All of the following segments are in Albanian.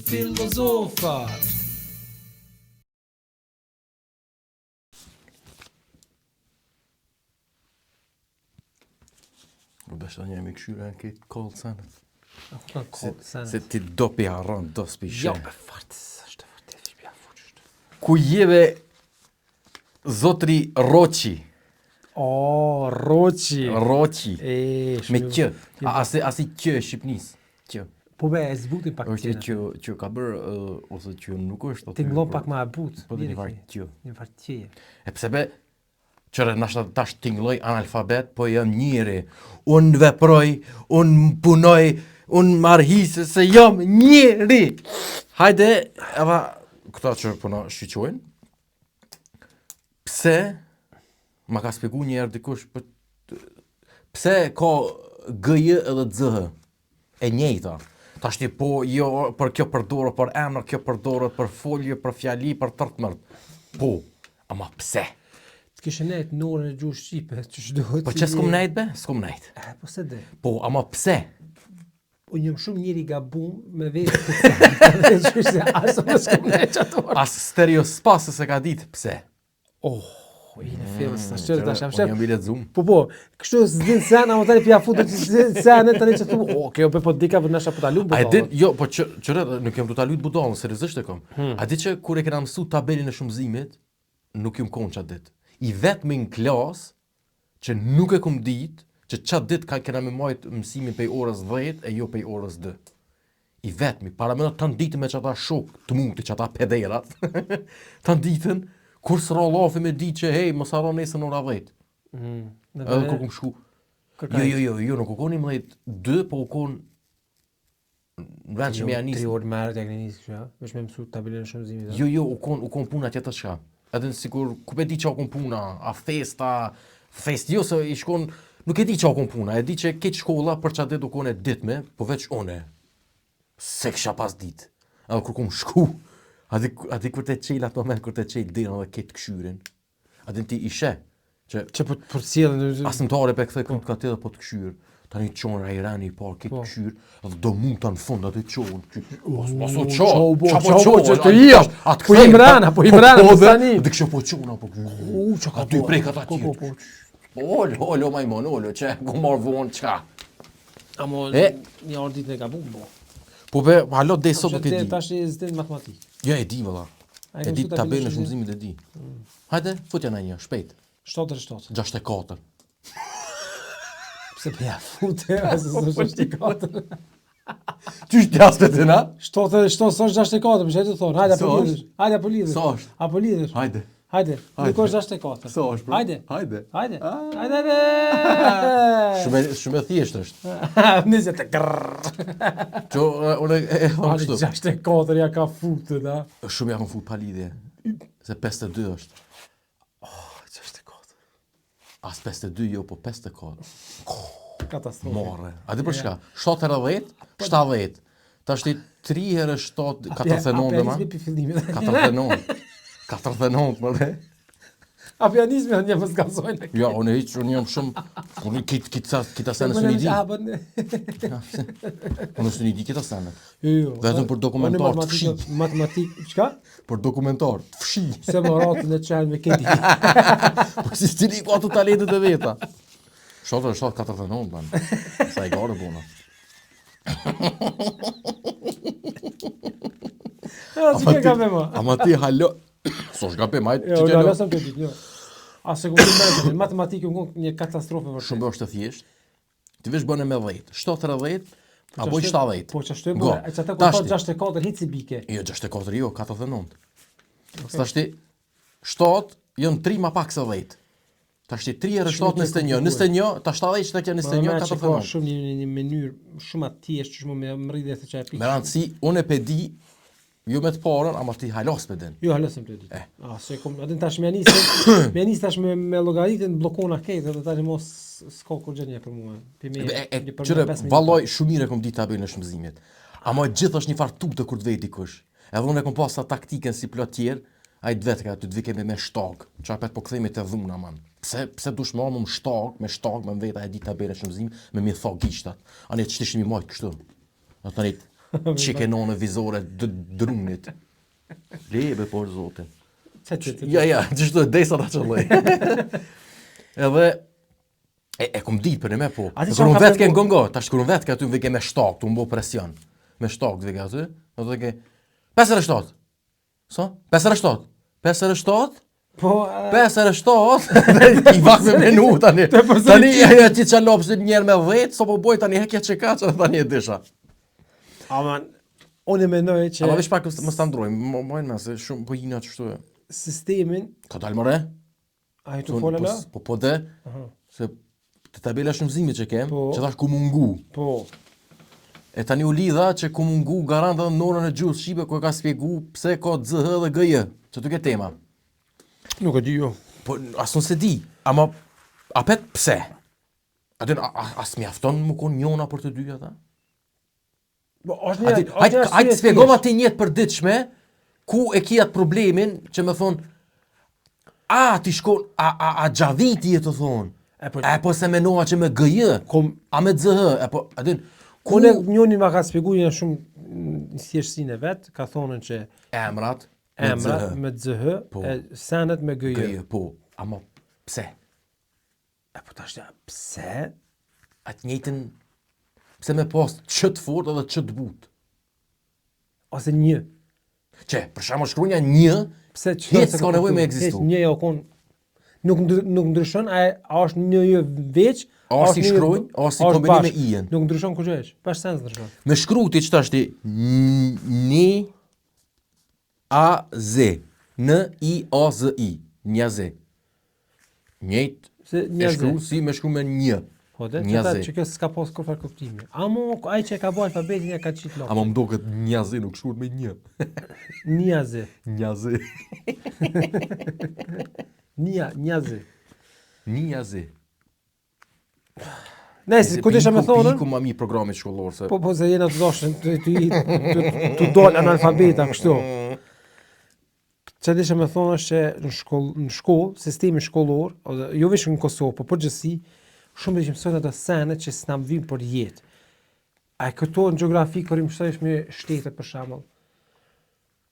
Filozofar. Beshta një me këshyre në këtë kollë senet. Se Se ti do pi harron, do s'pi jo, shë. për fartë, është vërtet shpja fuqështë. Ku jeve zotri Roqi. O, Roqi. Roqi. Me shumë. që. Asi që Shqipnis. Që. Po be, e zbutin pak Është tjene. që ka bërë, ose që nuk është. Ti nglon pak ma e but. Po dhe një farë që. Një farë tjeje. E pse be, qëre nashta tash tingloj analfabet, po jam njëri. Unë veproj, unë punoj, unë marhisë se jam njëri. Hajde, edhe këta që përna shqyqojnë, pse, ma ka spjegu njerë dikush, pse ka gj edhe dzh, e njejta. Ta shti po, jo, për kjo përdorët për emër, kjo përdorët për folje, për fjali, për tërtmërt. Po, ama pse? Të kishe nejtë në orën e gjuhë Shqipe, që shdohet. Po që s'kom nejt be? S'kom nejt. Po se dhe. Po, ama pse? Po njëm shumë njëri gabum me vetë këtë të se asë më s'kom nejtë që ato. As stereospasë se ka ditë pse. I në filës, të shqyrë të ashtë. Unë jam bilet zoom. Po, kështu s'din sen, a më tani pja futur që s'din sen, tani që thu, kjo po dika për nasha po ta lumë A budalë. din, jo, po qëre, nuk jem du ta lutë budalën, seriozisht e kom. A di që kur e kena mësu tabelin e shumëzimit, nuk jum konë qatë dit. I vetë me në klasë, që nuk e kom ditë, që qatë dit kena me majtë mësimin pej orës 10 e jo pej orës 2. I vetëmi, para me të në ditë me që ata shok të muti, që ata pederat, të në ditën, kur së lafi me di që, hej, mos harro nesën ora 10. Edhe kur kom shku. Jo, nuk u konë 11-2, po u konë në vend që me janis. 3 orë merë të e këni njësë kësha, vesh me mësu tabelin e shumëzimit. Jo, u konë puna tjetër shka. Edhe në sigur, ku pe di që u konë puna, a fest, jo se i shkon, nuk e di që u konë puna, e di që keq shkolla për që dit u konë e ditme, po veç one, se kësha pas dit. Edhe kur kom shku, a di kur të qel atë moment, kur të qel dirën dhe ketë këshyrin. A di ti ishe, që për cilën... Asëmtare pe këthej këmë të ka të dhe po të këshyrë. Ta një qonë rajrani i parë këtë këshyrë, edhe do mund të në fund atë qonë. Maso qonë, qa po qonë, të ija, po imrana, më sani. Dhe kështë po qonë, apo që ka aty prek ata tjirë. Olo, majmon, olo, që ku marrë vonë, qka? Amo, një orë ditë në ka bumë, bo. Po be, halot dhe sot nuk e di. Tash e zdin matematikë. Ja, e di, vëlla. E di tabelën e shumëzimit e di. Hajde, futja në një, shpejt. 7-7. 64. Pse përja fute, asë së 64. Qysh t'jaspe të na? 7-64, për që e të thonë. Hajde, apo lidhësh. Hajde, apo lidhësh. Sa është? Apo lidhësh. Hajde. Hajde, nuk është 64. Sa është, bro? Hajde. Hajde. Hajde. Shumë e thjesht është. Nisë të grrrr. Qo, unë e thonë kështu. 64 ja ka fute, da. Shumë ja kom fut pa lidhje. Se 52 është. 64. As 52 jo, po 54. Katastrofë. More. A di për shka? 70, 70. Ta është 3 herë 7, 49 dhe ma? Apianizmi për fillimit. 49. 49, më dhe? Apianizmi janë një mëzgazojnë. Ja, unë unë jam shumë, unë kita sene së një di. Unë së një di kita sene. Vetëm për dokumentar të fshi. Matematikë, qka? Për dokumentar të fshi. Se më ratën e qenë me këti. Po si stili ku ato talentet e veta. Shotë 49, banë. Sa i gare bona. Ama ti halo... So shgape majtë që t'jelo? Jo, lasëm të ditë, jo. Asë ku të matematikë më një katastrofë vërtet. Shumë është të thjesht. Ti vesh bëne me 10, 70, apo 70. Po që ashtu e bërë, e që ata ku thot 64, hitë si bike. Jo, 64, jo, 49. Së tashti, 7, jënë 3 ma pak se 10. Tashti 3 herë 7, 21, 21, ta 70 që të kja 21, 49. Shumë një mënyrë shumë atjesht që shumë me mridhe se që e pikë. Me rëndësi, unë e pedi, jo me të parën, ama ti halas për din. Jo, halasëm të di. Se kom, adin tash me anis tash me logaritin blokona kejtë, dhe tash mos s'ka kur gjënje për mua. Qëre, valoj, shumire kom di tabelën e shumëzimit. Ama gjithë është një farë tuk të kur të vej dikush. Edhe unë e kom pasa taktiken si plot tjerë, a i dvetë ka të dvike me shtag, që apet po këthejme të dhuna, man. Pse dush me armë me shtag, me veta e di tabelën e shumëzimit, me mi tha gishtat. Ane që tishtë mi majtë kështu. Tani çikenon në vizore drunit. Lebe por zotin. Ja, gjithë të desa ta qëlloj. Edhe e kom ditë për me po. Kur unë vetë ke ngongo, tash kur unë vetë ke aty vike me shtak, tu mbo presion. Me shtak vike aty, do të ke 5/7. So? 5/7. 5/7. Po, 5/7. I vak me menu tani. Tani ti ça lopsi njerë me 10, so po boj tani hekja çekaç tani e disha. Aman, unë mendoj që Ama veç pak më standroj, mojnë me se shumë po jina çështu. sistemin Ka dalë mëre? ai të fola la? Po dhe, se të tabela shumëzimi që kem, Po. që thash ku mungu. Po. E tani u lidha që ku mungu garant edhe në orën e gjuhës shqipe ku e ka spjegu pse ka ZH dhe GJ, që të ke tema. Nuk e di jo. Po asun se di, ama apet pse? Aten as mjafton më kon njona për të dyja ta? Po, është një Hajtë spjegova ti njetë për ditëshme, ku e kia të problemin që me thonë, ti shkon, a gjaviti e të thonë, po se menova që me GJ, a me ZH, adin, Kone njoni ma ka spjegu një shumë në thjeshtësinë e vetë, ka thonën që emrat me ZH, senet me GJ. GJ, po, ama pse? Po tash pse? Atë njëjtën, pse me pas qëtë fort edhe qëtë but? Ose një. Që, për shembull shkruanja një, Pse hiç s'ka nevojë me ekzistu. Një jo kon nuk ndryshon, a është një jo veç, A si shkruaj, a si kombinim me i-en. Nuk ndryshon kur gjë. Pa sens ndryshon. Me shkruti që tash ti N A Z N-I-A-Z-I Njazi. Njëjtë Se e shkru si me shkru me një. Po dhe Njazi. që kjo s'ka pas kur fare kuptimi. Amo ai që ka bërë alfabetin ja ka çit lop. Ama më duket njazi nuk shkruhet me një. Njazi. Njazi. Njazi. Njazi. Nëse ku desha më thonë? Ku ma mi programit shkollor se. Po se jena të dashën të dol analfabeta kështu. Që desha më thonë është që në shkollë, sistemi shkollor, ose jo vetëm në Kosovë, po përgjithësi, shumë që mësojnë ato sene që s'na vijnë për jetë. A këto në gjeografi kur i mësojsh me shtete për shembull.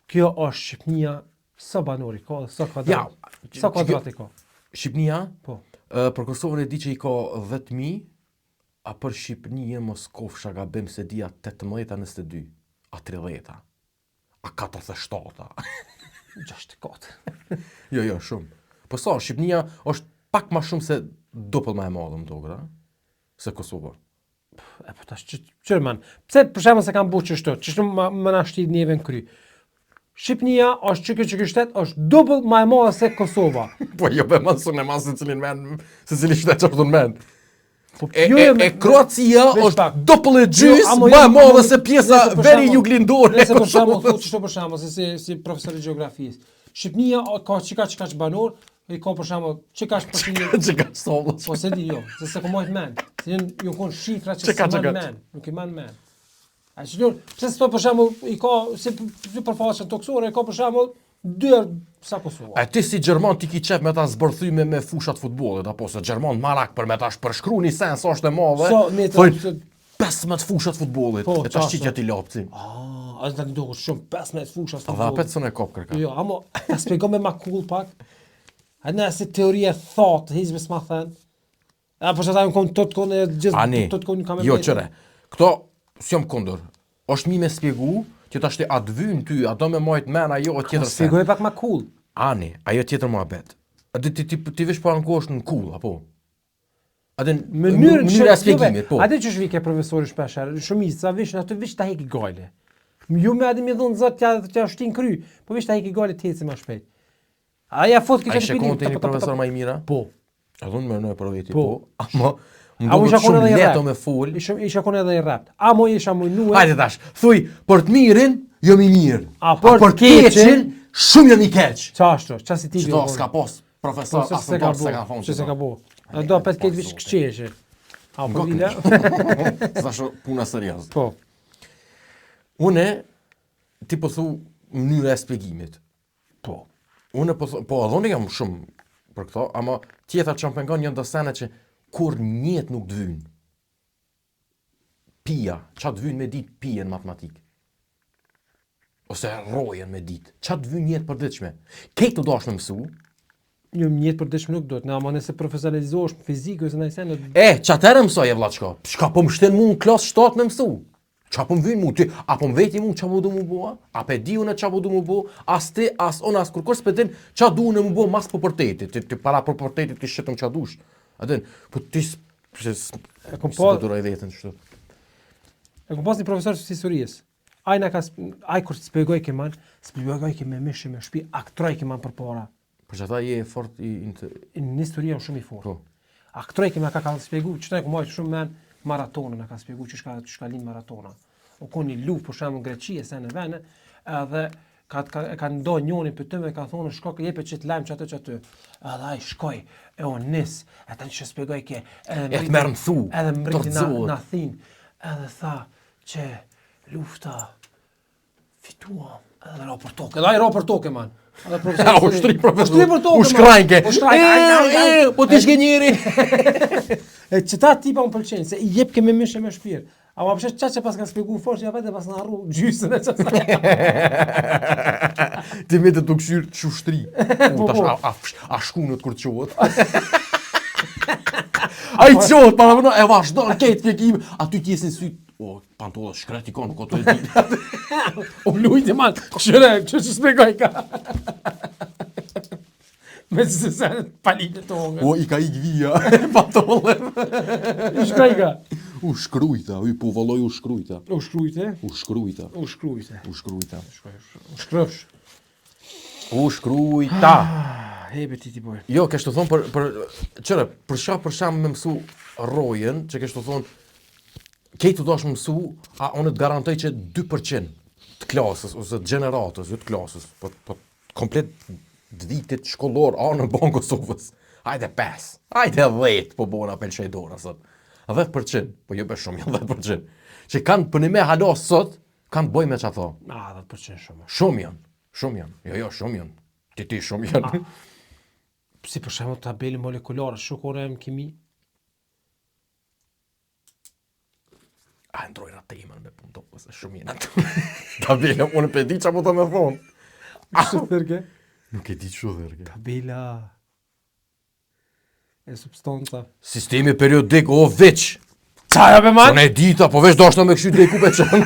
Kjo është Shqipnia, sa banori ka, sa kvadrat. Sa kvadrat ka? Shqipnia? Po. Për Kosovën e di që i ka 10.000, a për Shqipënije mos kofsha gabim se dia 18-a, 22, a 30-a, a 47-a. 64. Jo, shumë. Po sa, Shqipënia është pak ma shumë se dopull ma e madhe më tokë, se Kosova. Po tash çërman. Pse për shembull se kanë buçë çështë, çështë më na shtit neve në kry. Shqipnia është që shtet është dopull më e madhe se Kosova. Po jo be mëson e mas se cilin men, se cili shtet çfarë do men. Po Kroacia është dopull e gjys më e madhe se pjesa veri juglindore. Nëse për shembull thotë çështë për shembull si profesor i gjeografisë. Shqipnia ka çka banor, i ka për shembull çka përqindje. Çka soll. Po se di jo, se ko mojt men. Se ju kon shifra që s'man men, nuk i man men. A shqyur, pse s'to për shembull i ka si përfaqësën toksore, i ka për shembull 2 sa Kosova. A ti si gjerman ti ki qef me ta zbërthyme me fushat futbollit, apo se gjerman marak për me ta shpërshkru një sens është e madhe, thojnë 15 fushat futbollit, e ta shqitja ti lapci. A të të dukur shumë 15 fushat futbollit. Dhe apet së në kop kërka. Jo, amo, ta spjego me ma cool pak. A nëse teoria thought, hizme s'ma thënë. A për që ta më konë të konë e gjithë, të konë kam e jo, qëre, këto, s'jom kondër, është mi me spjegu, që ta shte atë vynë ty, ato me majtë mena, jo, tjetër sen. Spjegoj pak ma cool. Ani, ajo tjetër më abet. Ti vish pa në kohë është në cool, apo? Mënyrë e spjegimit, po. Ate që shvike profesori shpesher, shumica vish, atë vish ta heki gajle. Ju me adi me dhunë zot t'ja shtin kry, po vish ta heki gajle t'heci ma shpejt. Aja fot këtë shpilim. A shekon të një profesor ma i mira? Po. A dhunë me në e proveti, po. Ama, më duket shumë leto me full. Isha kon edhe i rapt. Amo isha mujnue. Hajde tash, thuj, për të mirin, jom i mirë. A për keqin, shumë jom i keq. Qashtu, qasi ti qëto s'ka pos, profesor, asë në se ka thonë. Që se ka bo. Do pet këtë vishë këqeshe. A për vila? Sa sho puna serios. Po. Une, ti po thu mënyre e spjegimit. Po. Une po thu, po adhoni jam shumë për këto, ama tjetër që më pengon janë do sene që kur njët nuk dvynë. pia, çat vyn me ditë pijen matematik. Ose rrojen me ditë. Çat vyn jetë përditshme. Këtë do dash me mësu. Jo, mjet për dëshmë nuk duhet. Na ama nëse profesionalizohesh në fizikë ose në sen. Çatëre mësoj e vllaçka. Çka po më shten mu në klasë 7 me mësu? Qa po më vyn mu ti? Apo më veti mu qa po du mu bua? Apo e di unë qa po du mu bua? As ti, as unë, as kërkosh s'pedin qa du unë mu bua mas për portetit. Ti para për portetit ti shqetëm qa dush. Adin, po ti E kom s'të pas duraj vetën qështu. e kom pas një profesor të historisë. Ai kur spjegoj ke man, spjegoj ke me mishë me shtëpi, aktroj ke man përpara. Për që ata je fort Në histori jam shumë i fortë. Po. Aktroj ke me ka spjegu, çfarë ku moj shumë men maratonën na ka spjegu ç'ka lind maratona. O koni luftë për shembull Greqi se në vende, edhe ka ndo njëri për të me ka thonë shko jepe çit lajm çatë. Edhe ai shkoi e o nis, ata që shpjegoj ke E të merë mësu, edhe mbriti tërzohet. na thin, edhe tha që lufta fituam. Edhe ra për tokë. Edhe ai ra për tokë man. Edhe profesor. Ushtri profesor. Ushtri për tokë. Ushkrajke. Ushkrajke. Po ti shke njëri. E qëta tipa më pëlqenë, se i jep ke me mishë me shpirë. A ma përshet qatë që pas ka spjegu forë, që ja vete pas në arru gjysën e qëta. Ti me të këshyrë që ushtri. Po, A shkunët kur qohet. A i qohet, para mëna, e vazhdo, kejtë pjekim. A ty t'jesin sytë. O, pantollet shkreti ka, nuk o të e di. O lujti man, që spjegoj ka. Me se se palitë të ongë. O, i ka i gvija, pantollet. I shkraj ka. U shkrujta, po valloj u shkrujta. U shkrujte. U shkrujta. U shkrujte. U shkrujta. U shkrëfsh. U shkrujta. Hebe ti bojë. Jo, kesh të thonë për shkak me mësu rrojen, që kesh të thonë Kejtë të dash më mësu, a unë të garantoj që 2% të klasës, ose të gjeneratës, jo të klasës, po komplet të vitit shkollor, a në banë Kosovës. Hajde 5, hajde 10, po bona pelqej dora, sot. 10%, po jo be shumë, 10%. Që kanë për një me halas sot, kanë të boj me që tha. 10% shumë. Shumë janë. Jo, shumë janë. Ti shumë janë. Si për shembull tabeli molekulare, shukore më kimi. A ndrojnë atë temën me punë topës, shumë jenë atë. Tabela, unë pe di që po të me thonë. Që thërke? Nuk e di që thërke. Tabela e substanca. Sistemi periodik, o veç. Qaja be man? Unë e dita, po veç dashna me këshy dreku pe qënë.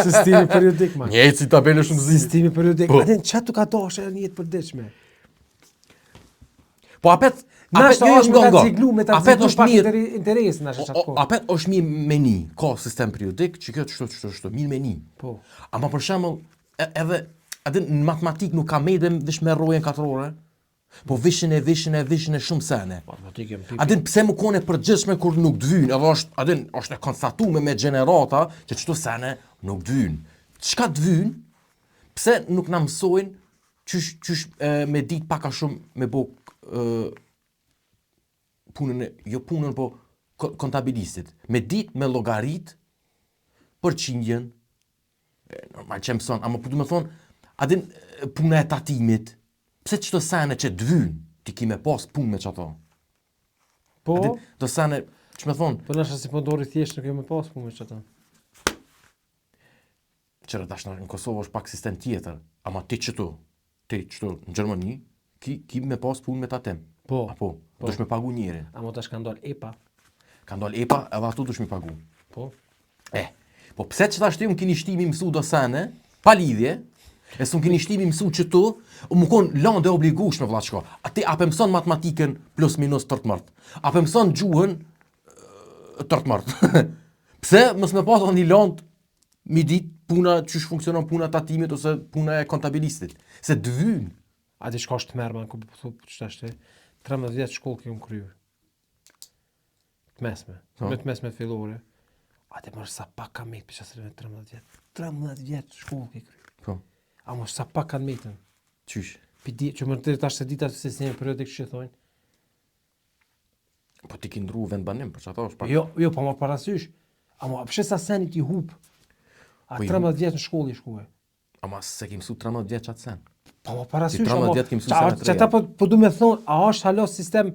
Sistemi periodik man. Njëjtë si tabele shumë zi. Sistemi periodik. Po. Adin çfarë tu ka dashë në jetë përditshme? Po apet Nashta jo është me ta ciglu, me ta apet ciglu është pak mirë. interes në ashtë qatë kohë. Apet është mirë me një, ka sistem periodik, që kjo çto, mirë me një. Po. Ama për shembull, edhe në matematik nuk ka mejde vish me rrojen katrore, po vishin e shumë sene. Matematikë më pipi. Adin pse më kone përgjithshme kur nuk dvyn, edhe është e konstatuar me gjenerata që çto sene nuk dvyn. Çka dvyn? Pse nuk na mësojnë qysh me ditë pak a shumë me bo punën, po kontabilistit. Me ditë me llogarit përqindjen, normal që mëson, ama po du me thonë, adin puna e tatimit, pse çdo sene që dvyn, ti ki me pas punë me çato. Po, Adin, do sene, që me thonë, po nashta si po ndori thjesht nuk e me pas punë me çata. qërë dashna në Kosovë është pak sistem tjetër, ama ti qëtu, në Gjermani, ki me pas punë me tatim. Po. Apo, dush me pagu njërin. Amo tash ka ndal EPA. Ka ndal EPA, edhe atu dush me pagu. Po. Po pse që tash ti unë kini shtimi mësu do sene, pa lidhje, e s'unë kini shtimi mësu që tu, më konë lande obligushme vlaçko. A ti ape mëson matematikën plus minus tërtmërt. Ape mëson gjuhën tërtmërt. Pse mës me pas një land mi dit puna qysh funksionon puna tatimit ose puna e kontabilistit. Se dvyn. A di shka është merman, ku po thup ç'ta është? 13 vjet shkollë kemi kryer. Të mesme. Me të mesme fillore. A di mërë sa pak ka metë për qasërë me 13 vjet. 13 vjet shkollë ke kryer. Po. A mërë sa pak kanë metën. Qysh? Pidi, që më të tash se dita se sistemi periodik që thonë. Po ti ki ndru vend banim, për që ato është pak. Jo, po më parasysh. A më pse sa seni ti hup. A Po, 13 vjet në shkollë i shkuaj. Ama se ki mësu 13 vjet qatë sen. Po më parasysh. Ti 13 vjet ke mësuar sene të Çata reja. po du me thonë, a është halos sistem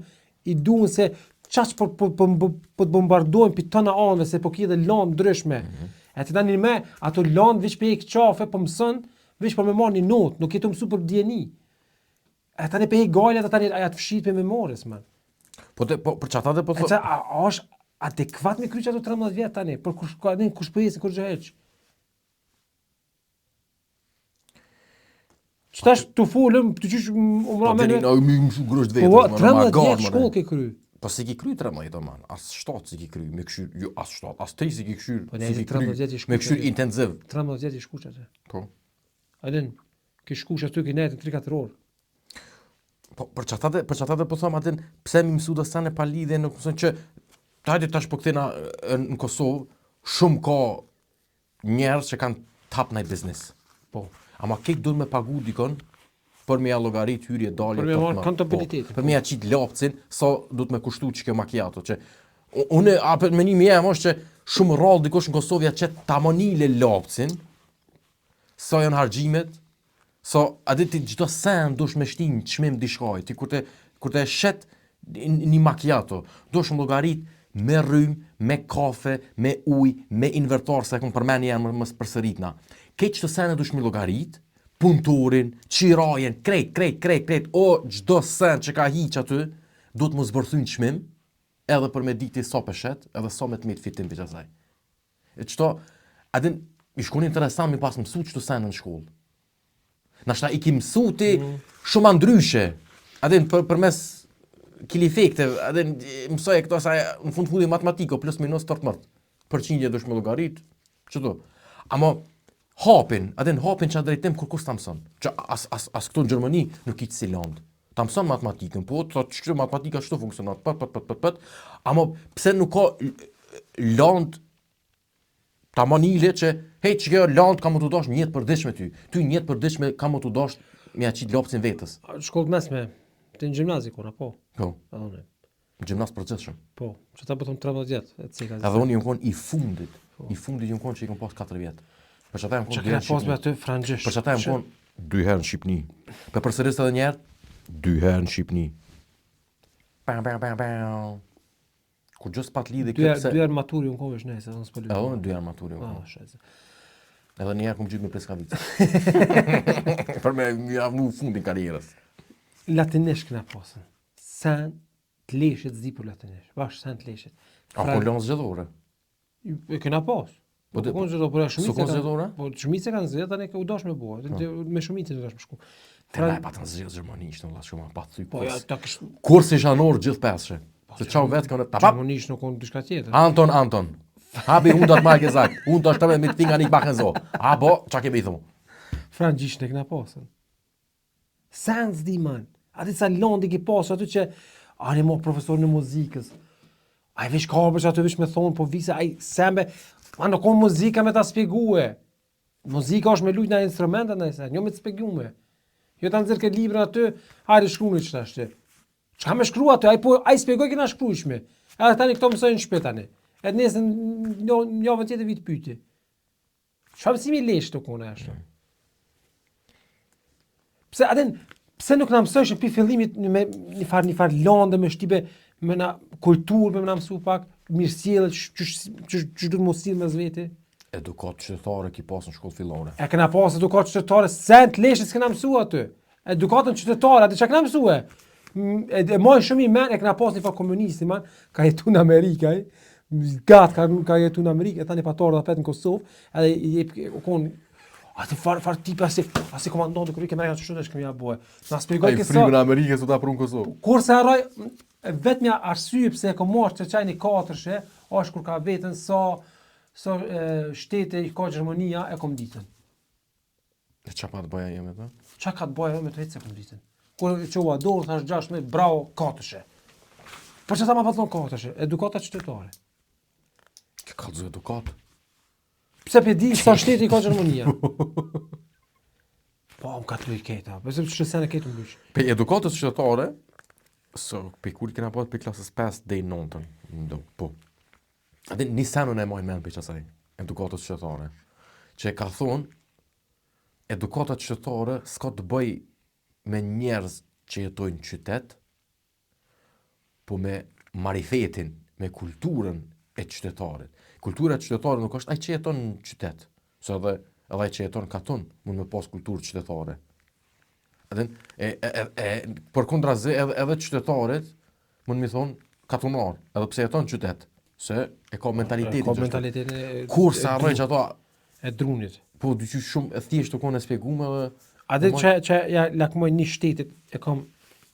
i duhen se Qaç po të bombardojnë për tëna anëve, se po ki edhe lanë ndryshme. E të tani me, ato lanë veç për e qafe, po mësën, veç për me marrë një notë, nuk jetu mësu për djeni. E tani për e gajle, e tani aja të fshit për memores, man. Po për çata dhe po E që a është adekvat me kry që ato 13 vjetë tani, për kush për jesë, kush gjëheq. Qëtash të folëm, të qysh umra me në... Po, më grusht vetës, Po, man, 13 ma vjetë shkollë ke kry. Po si ki kry 13 o man, as 7 si ki kry, me këshyr, jo as 7, as 3 si ki këshyr, Po, ne si ki 13 vjetë i kry, shkuq me këshyr aty. intenziv. 13 vjetë i shkuq atë. Po. Adin, ke shkuq aty ke nejtë 3-4 orë. Po, për çata dhe po thom atin, pse mi mësu do sane pa lidhje, nuk mëson që, hajde tash po kthena në Kosovë, shumë ka njerëz që kanë tap në biznes. Po. Ama kek duhet me pagu dikon, për me ja llogarit hyrje dalje Për me top marrë në- kontabilitetin, Po, për me ja qit lapcin, sa duhet me kushtu që kjo macchiato, që unë për menimi jam është që shumë rrallë dikush në Kosovë ja çet tamonile lapcin, sa janë harxhimet, sa a di ti çdo sen dush me shtin çmim diçkaj, ti kur të shet një macchiato, dush me llogarit me rrym, me kafe, me ujë, me invertor, se kom përmend janë më përsëritna. Keq çdo sen dush me llogarit, punturin, qirajen, krejt, o gjdo sen që ka hiq aty, do të mos zbërthyn çmim, edhe për me diti sa peshet, edhe sa me të mitë fitim për qasaj. E qëto, adin, i shkon interesant mi pas mësu qëto sen në shkollë. Nashta i ki mësu ti shumë ndryshe, adin, përmes kilifekte, adin, mësoj e këto sa në fund matematiko, plus minus tërtë mërt, përqindje dush me llogarit, qëto. Amo, hapin që drejtim kur kus ta mëson. Që as këtu në Gjermani nuk i si land. Ta mëson matematikën, po të çdo matematika çto funksionon, pat. Amo pse nuk ka land ta manile që hey çka land kam të dosh një jetë përditshme ty. Ty një jetë përditshme kam të dosh me aqit lopcin vetës. Shkollë mesme, të në gjimnazi kona, po. Po, Adone. gjimnaz përgjithshëm. Po, që ta bëton 13 vjetë, e cika. Edhe unë jam kon i fundit. I fundit jam kon që i kam pas 4 vjet. Për çata jam kon Që kena pas me aty frangjish. Për çata jam kon 2 herë në Shqipni. Për përsëris edhe një herë 2 herë në Shqipni. Bam. Kur gjës pat lidhje kjo pse. 2 herë maturi unë kohë është nëse, unë s'po Edhe unë 2 herë maturi. Ah, sheze. Edhe një herë kum gjyt me pleskavicë. Për me javnu fundin karrierës. Latinesh kena pasën. Sen të leshit zdi për latinesh. Bash, sen të leshit. Apo lënë zgjedhore. E kena pas. Po Po konë zgjedhore, por shumica. zgjedhore? Po shumica kanë zgjedhur tani u dash me bua. Me shumicën u dash me shku. Te na patën zgjedh Gjermani, ishte valla shumë pa thy. Po ja, ta kish Kursi janor gjithë peshe. Se çau vet kanë tapap. Gjermanisht nuk kanë diçka tjetër. Anton. Habi hundat ma gesagt. Hund është me mit finga nicht machen so. Abo, çka kemi thonë. Frangjish ne kena pasën. Sen zdi man. Aty sa londi ki pasë aty që ani mo profesor në muzikës. Ai veç ka për që aty veç me thonë, po vise, ai sembe, ma nuk konë muzika me ta spjegue. Muzika është me lujt në instrumentet në sen, jo me të spjegume. Jo ta nëzirë këtë libra aty, hajde shkru në qëta shte. Çka me shkru aty, ai spjegoj kena shkrujshme. Edhe tani këto mësojnë në shpet tani. Edhe nesën njëvën tjetë vitë pyti. Çfarë mësimi lesh të kone ashtu? Pse nuk na mësojnë pi fillimit me një farë lande me shtipe me na kulturë, me na mësu pak mirësjellje, që duhet mos sill mes veti. Edukat qytetare ki pas në shkollë fillore. E kena pas edukat qytetare, sen të leshit s'kena mësu aty. Edukatën qytetare, atë çka kena mësue. E mojnë shumë i men, e kena pas një fa komunisti, man, ka jetu në Amerikë, ka jetu në Amerikë, e tani patorë dhe apet në Kosovë, edhe i jep, u konë, atë farë tipe asi komandontë kërë i kemë që shumë dhe shkëmë ja bojë. Na spjegoj kësa... Frymën në Amerikë su ta prunë Kosovë. Kur se harroj, vetëmja arsye pse e ka marrë që qajni 4-she, është kur ka vetën sa shtete i ka Gjermania e kom ditën. E qa pa të bëja jeme të? Qa ka të bëja me të vetë se kom ditën? Kur që ua dorë, thash 16, bravo, 4-she. Për që ta ma patlon 4-she? Edukata qytetare. Ke kalzu edukat? Pse pe di sa shtete i ka Gjermania? Po, më ka të luj keta, përse që sen e ketë më bësh. Pe edukatës qytetare, pe kur kena pas pe klasës 5 deri 9, po. Atë një senun e mojnë men për qasaj, edukatës qytetare. Që e ka thonë, edukata qytetare s'ka të bëj me njerëz që jetojnë në qytet, po me marifetin me kulturën e qytetarit. Kultura e qytetarit nuk është ai që jeton në qytet, se edhe ai që jeton katon mund me pas kulturë qytetare. Për kundrazi edhe qytetarit mund mi thonë katonar, edhe pse jeton në qytet, se e ka mentalitetin Ka që është. mentalitetin Kur sa arroj që ato, e drunit. po dyqysh shumë e thjesht të kone spjegume dhe... A dhe që ja lakmoj një shtetit e kam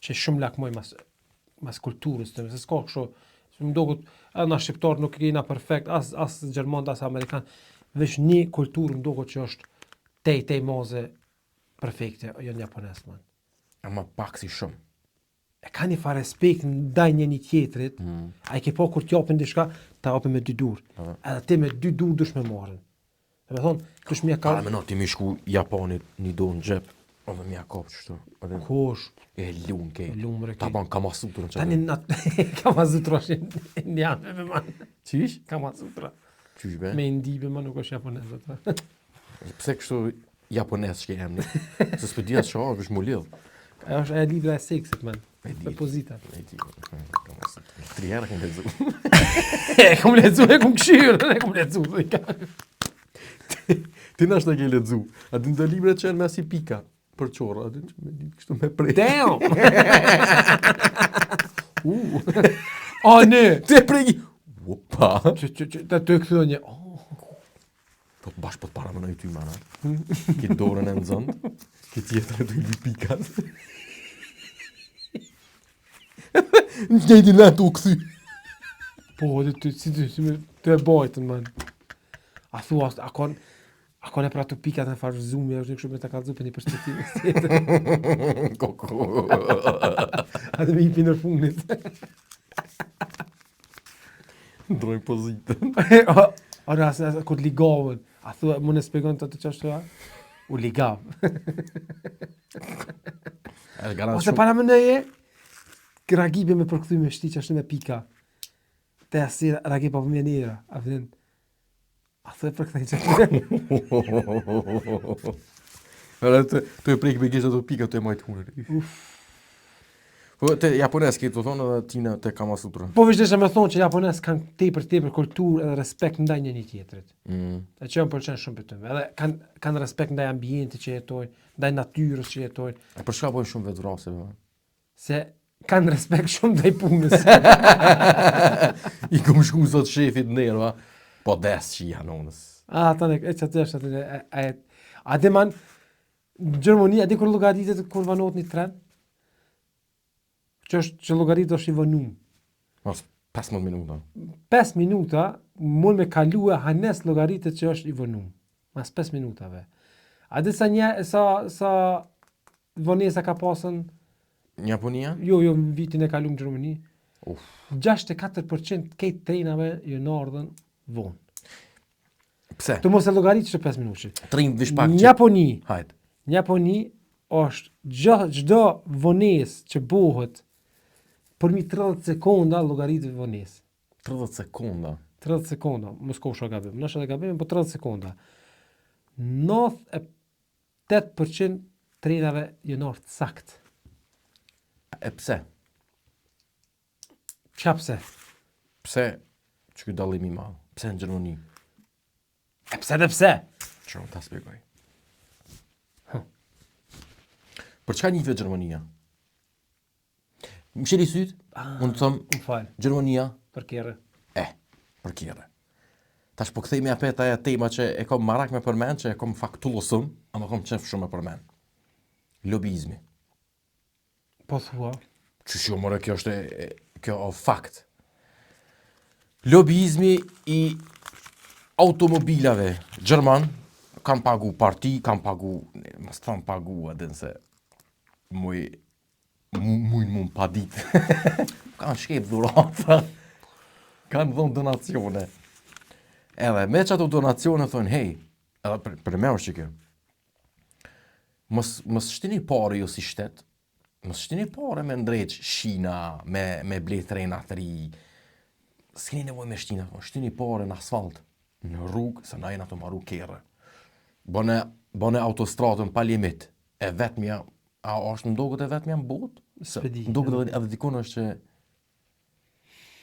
që shumë lakmoj mas kulturës të, se s'ka kështu, më dogut, edhe na shqiptar nuk kena perfekt, as Gjermant, as Amerikan, veç një kulturë më dogut që është tej maze perfekte, jo një japones, man. Ama pak si shumë. E ka një farë respekt ndaj një tjetrit, a i ke po kur t'japin diçka, ta japin me dy dur. Edhe ti me dy dur dush me marrin. Dhe me thonë, kush mja ka... Para me ti mi shku Japonit një do në gjep, edhe mi a kap qështu. Kush? E lunë ke. Lumë re Ta ke. ban Kamasutrën që Tani Kama Sutra është indianëve me man. Qish? Kama Sutra. Qysh be? Me indive ma nuk është japonez atë. Pse kështu japones që emni? Se s'pe dhja që është mu lidh. Ajo është e libra e seksit, man. E di. E pozita. E di, Kamasutrën. 3 herë kem lezu. E kom lezu, e kom këshyrë, e kom lezu. Ti nash të ke lezu. A din të libre që janë me si pika. Për qorë, a din që me ditë kështu me prej. Damn! O, ne! Te prej! Opa! Të të këthë një, Po të bashkë po të para më nëjë ty, mana. Ki dorën e në zëndë, ki tjetër e të li pikat. Njëjti në të u këthy. po, të e bajtën, man. A thua, a kon e pra të pikat në farë zumi, është një kështu me të kalëzu për një perspektivë tjetër. Koko. A dhe me i pinër funit. Ndrojnë pozitën. Ora, kur ligavën, a thua, më në spegon të qashtu, a? U ligav. Ose para më nëje, ragibe me përkthy me shti qashtu me pika. Te asi ragi pa pëmjenira, a vëdin. A thua e përkthej që Të e prejkë me gjesht ato pika të e majtë hunër. Po te japones ke të thonë edhe tina te Kamasutra. Po vështirë me thonë që japonez kanë tepër kulturë edhe respekt ndaj një tjetrit. E që më pëlqen shumë për tyre. Edhe kanë respekt ndaj ambientit që jetojnë, ndaj natyrës që jetojnë, E për shka bojnë shumë vetvrasje, se kanë respekt shumë ndaj punës. I kom shku sot shefit nerva, po des që i hanonës. Tane, e që të është atë, a dhe man, në Gjermani, a dhe kur logaritet kur vanot një tren? Që logaritet është i vënum. Mas 15 minuta. 5 minuta, mund me kalu e hanes logaritet që është i vënum. Mas 5 minutave. A dhe sa vënesa ka pasën, Në Japonia? jo, në vitin e kalu në Gjermani, Uf. 64% këtë trenave jo në ardhen vonë. Pse? Të mos e logaritet që 5 minutë. Trim vish pak Në që... Japoni, Hajt. Në Japoni është çdo vonesë që bëhet përmi 30 sekonda llogaritet vonesë. 30 sekonda. 30 sekonda, mos kosh gabim. Nëse e gabim, po 30 sekonda. 98% trenave janë orë sakt. E pse? Çapse. Pse që ky dallim i madh? Pse në Gjermani? E pse dhe pse? Çfarë ta shpjegoj? Për çka njëve Gjermania? Më shiri syt, unë të thëmë, Më fal, Gjermania, për kjerë. për kjere. Tash po kthej me apet aja tema që e kom marak me përmen, që e kom faktullosum, ama kom qef shumë me përmen. Lobizmi. Po thua. Që shumë more, kjo është kjo o fakt. Lobizmi i automobilave Gjerman, kam pagu parti, kam pagu, mas tham pagu, adin se mujnë pa ditë. Kanë shkep dhurata. Kanë dhonë donacione. Edhe me që ato donacione thonë, hej, edhe për me është që kjo, mos shtini pare jo si shtet, mos shtini pare me ndreq shina, me ble trena të ri, s'keni nevoj me shtina, shtini pare në asfalt, në rrugë, se na jena të maru kere. Bone autostratën pa limit, e vetmja, a është në dogut e vetmja në botë? S'pedi. Në dogut edhe dikon është që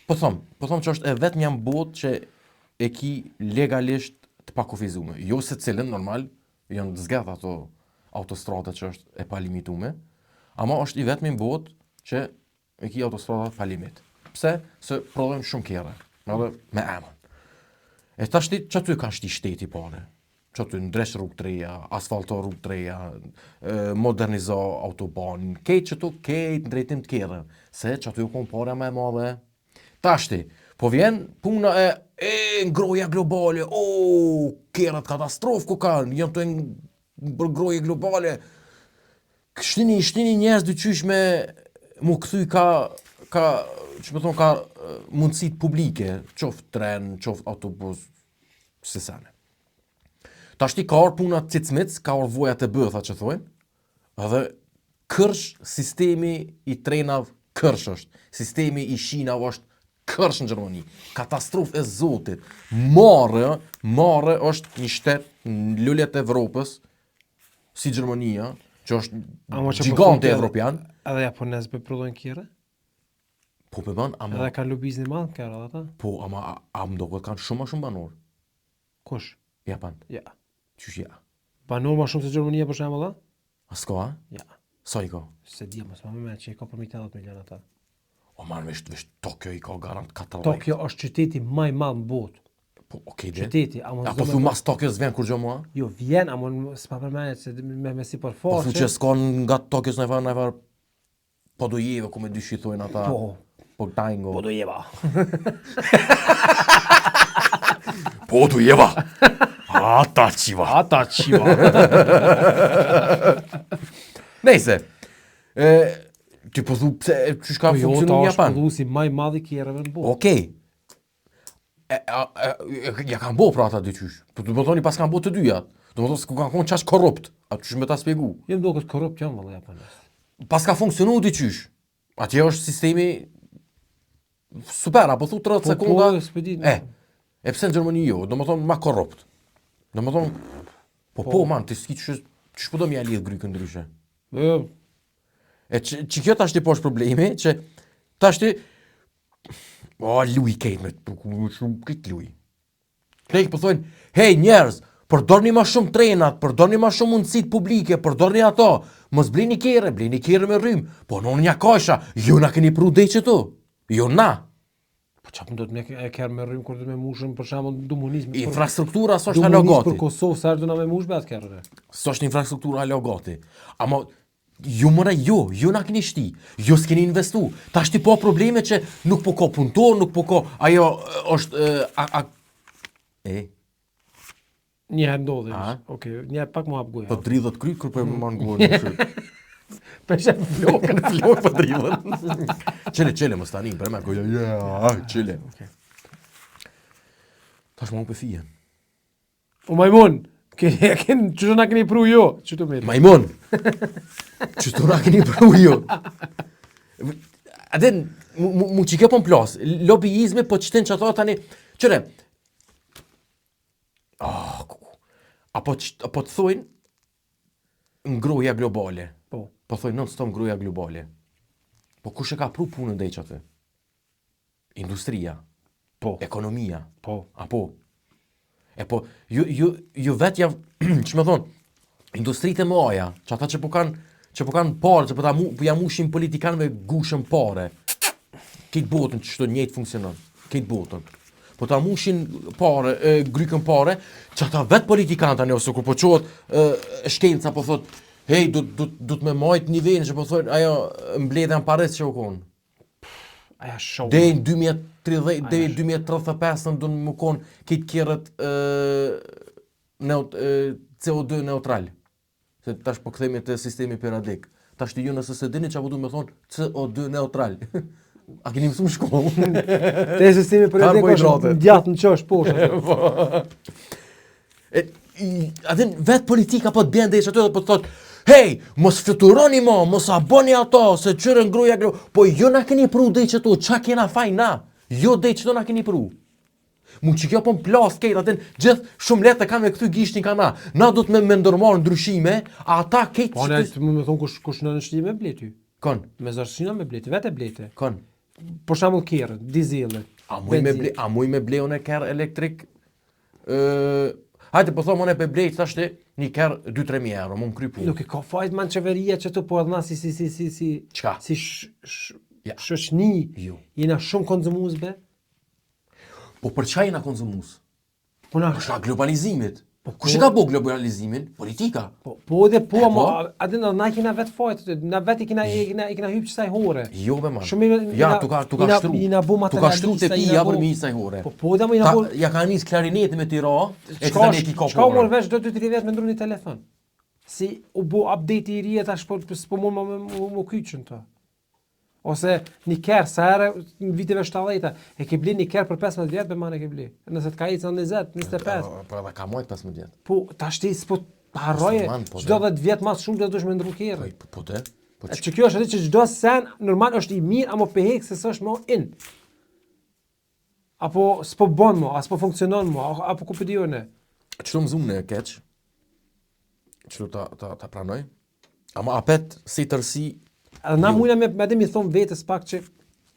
Po them që është e vetmja botë që e ki legalisht të pakufizume. Jo se cilën, normal, janë zgedh ato autostrada që është e palimitume, ama është i vetmi botë që e ki autostrada pa limit. Pse? Se prodhojnë shumë kere, edhe me emën. E ta shti, që aty ka shti shteti pare? Që aty ndresh rrugë të reja, asfalto rrugë të reja, modernizo autoban, kejt që tu, kejt në drejtim të kere. Se që aty u kon pare me madhe. Ta shti, po vjen puna ngroja globale, kerat katastrofë ku kanë, janë të ngroje globale. Shtini njerëz dyqysh me mu këthy ka mundësit publike, qoftë tren, qoftë autobus, se sene. Ta shti ka orë puna cicmic, ka orë vojat e bëtha që thojnë, edhe kërsh sistemi i trenav kërsh është, sistemi i shinav është kërsh në Gjermani, katastrofë e zotit, Mare është një shtet në lullet e Evropës, si Gjermania, që është gjigante evropian. Edhe japonez për prodhojnë kjere? Po për ban, ama... Edhe kanë lobizmi madhë kjere, dhe ta? Po, ama më do këtë kanë shumë banor. Kush? Japan. Ja. Qysh ja? Banor ma shumë se Gjermania për shemë, dhe? A s'ka, a? Ja. Sa i ka? Se di, mos ma me që i ka për 80 milion ata. O man, vesh Tokyo i ka garant 40. Tokyo është qyteti maj madh në botë. Po, okej, dhe. Qyteti, A po thu mas Tokyo s'vjen kur gjo mua? Jo, vjen, amon s'pa përmenet se me si për Po forë. thu që s'kon nga Tokyo s'nevar po do jeve, ku me dy shithojnë ata. Po tango. Po do jeva. Po do jeva. Ata qiva. Nejse. Ti po thu pse çish ka funksionu në Japan? Po jo, ta është prodhuesi maj madh i kjereve në botë. Okej. Ja kanë bo pra ata dyqysh. Po të më thoni pas kanë bo të dyja. Do më thoni se ku kanë konë qash korrupt. A qysh me ta spjegu. Jem do këtë korrupt janë valla japonez. Pas ka funksionu dyqysh. Atje është sistemi super, apo thu 30 sekunda. Po, s'pedi. E pse në Gjermani jo, do më thonë ma korrupt. Do më thonë, po man, të s'ki qysh po do m'ja lidh grykën ndryshe. Jo. E që kjo tashti po është problemi, që tashti, luj kejt me shumë këtë luj. Kejt po thojnë, hej njerëz, përdorni ma shumë trenat, përdorni ma shumë mundësit publike, përdorni ato, mos blini kere me rrym, po në një kasha, jo na keni pru dhe që tu, jo na. Po çfarë do të me kërë me rrym kur do me mushën për shembull dumunizmi. Infrastruktura s'është hala gati. Për Kosovë sa do na me mush be atë kërë. S'është infrastruktura hala gati. Ama jo na keni shti, jo s'keni investu. Tash ti po probleme që nuk po ka punëtor, nuk po ka, ajo është Një herë ndodhi. Okej, një herë pak më hap goja. Po dridhët kryt kur po më marr gojën. Peshe flokën. Flok po dridhët. Qele mos tani, për me goja. Qele. Tash më pe fije. O majmun, çu na keni pru jo, çu të merr. Majmun. Çu na keni pru jo. Aden mu çike po plas. Lobbyizmi po çten çato tani. Qëre. Apo të thojnë ngroja globale. Po thojnë non-stop ngroja globale. Po kush e ka pru punën dhe që atë? Industria. Po. Ekonomia. Po. Apo. E po, ju vetë që me thonë, industritë e mëja, që ata që po kanë pare, që po ja mushin politikanë me gushën pare. Këtë botën që shto njëjtë funksionon. Këtë botën. Po ta mushin pare, grykën pare, që ata vetë politikanë tani, ose kur po qohet shkenca, po thot, hej, du të me majtë nivelin, që po thot, ajo mbledhen pares që u konë. Aja show. Dej 2030, dej 2035 do më konë këtë kjerët CO2 neutral. Se tash po kthehemi te sistemi periodik. Tash ti ju nëse se dini çfarë do të thonë CO2 neutral. A keni mësuar në shkollë? Te sistemi periodik është gjatë në çosh poshtë. Atë vet politika po të bën dhe ato po thotë, hej, mos fluturoni mo, mos a bëni ato, se çyrën gruaja, po jo na keni pru dhe që tu, çka kena faj na? Jo dhe që tu na keni pru. Mu që kjo po më plas kejt, atën gjithë shumë letë të kanë me këtu gishtin ka na. Na do të me ndërmarë ndryshime, a ata kejt... Po, ne të më thonë kush në nështime bleti. Kon. Me zërshina me bleti, vete bleti. Kon. për shembull kerrën, dizellit. A muj me ble unë kerr elektrik? Hajde po thom unë pe blej thashti një kerr 2-3 mijë euro, më kry punë. Nuk e ka fajt man qeveria që tu po edhe na si Çka? si Ja. shoqni Jo. jena shumë konzumuesbe. Po për çka jena konzumus? Po na Për shkak globalizimit. Kush e ka bo globalizimin? Politika. po edhe po po? ma atë na kena vet fajt, na vet i kena hyp kësaj hore. Jo be man. Shumë Ja, tu ka shtru. Ina bu Tu ka shtru te materialista, pi ina ja bu- për mi saj hore. Po dhe më ina bu. Ja ka nis klarinetin me tira, e të tani e ki Çka mor vesh do 2-3 vjet me ndru një telefon. Si u bu update i ri tash po mund më kyçën to. Ose një kerr sa herë në viteve 70 e ke bli një kerr për 15 vjet be man e ke bli. Nëse të ka ecë në 20, 25. Po edhe ka mojt 15 vjet. Po tash ti s'po harroje man, po, çdo 10 vjet më shumë do dush me ndru kerrë. Po te. Po Që kjo është atë që çdo sen normal është i mirë, ama pe hek se s'është më in. Apo s'po bën më, as po funksionon më, apo ku po di unë. çto më zumë në keq. Çto ta pranoj. Ama apet si tërsi. Edhe na mujna me dhe mi thon vetes pak që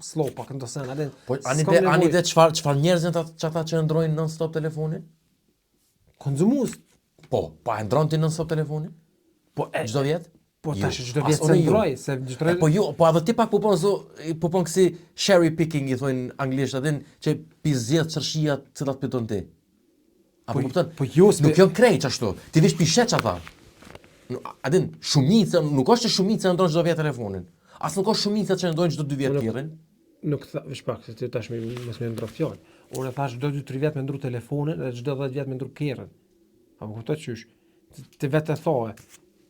slow pak ndo sen, edhe. Po ani de çfarë njerëzën ata që ndrojnë non stop telefonin? Konzumus. Po e ndron ti non stop telefonin? Po Çdo vjet? Po Jo. tash çdo As vjet unë se jo. ndroj, se çdo Po jo, po edhe ti pak po po kësi cherry picking i thonë anglisht atë që pi zgjedh çarshia të cilat piton ti. Apo kupton? po jo, Nuk janë krejt ashtu. Ti vish pi sheç ata. Adin, shumica, nuk është që shumica ndron çdo vjet telefonin. As nuk është shumica që ndron çdo 2 vjet kerrin. nuk vesh pak se ti tash mos më ndro fjalë. Unë thash çdo 2-3 vjet me ndru telefonin dhe çdo 10 vjet me ndru kerrën. Apo kuptoj çysh. Ti vetë thoe.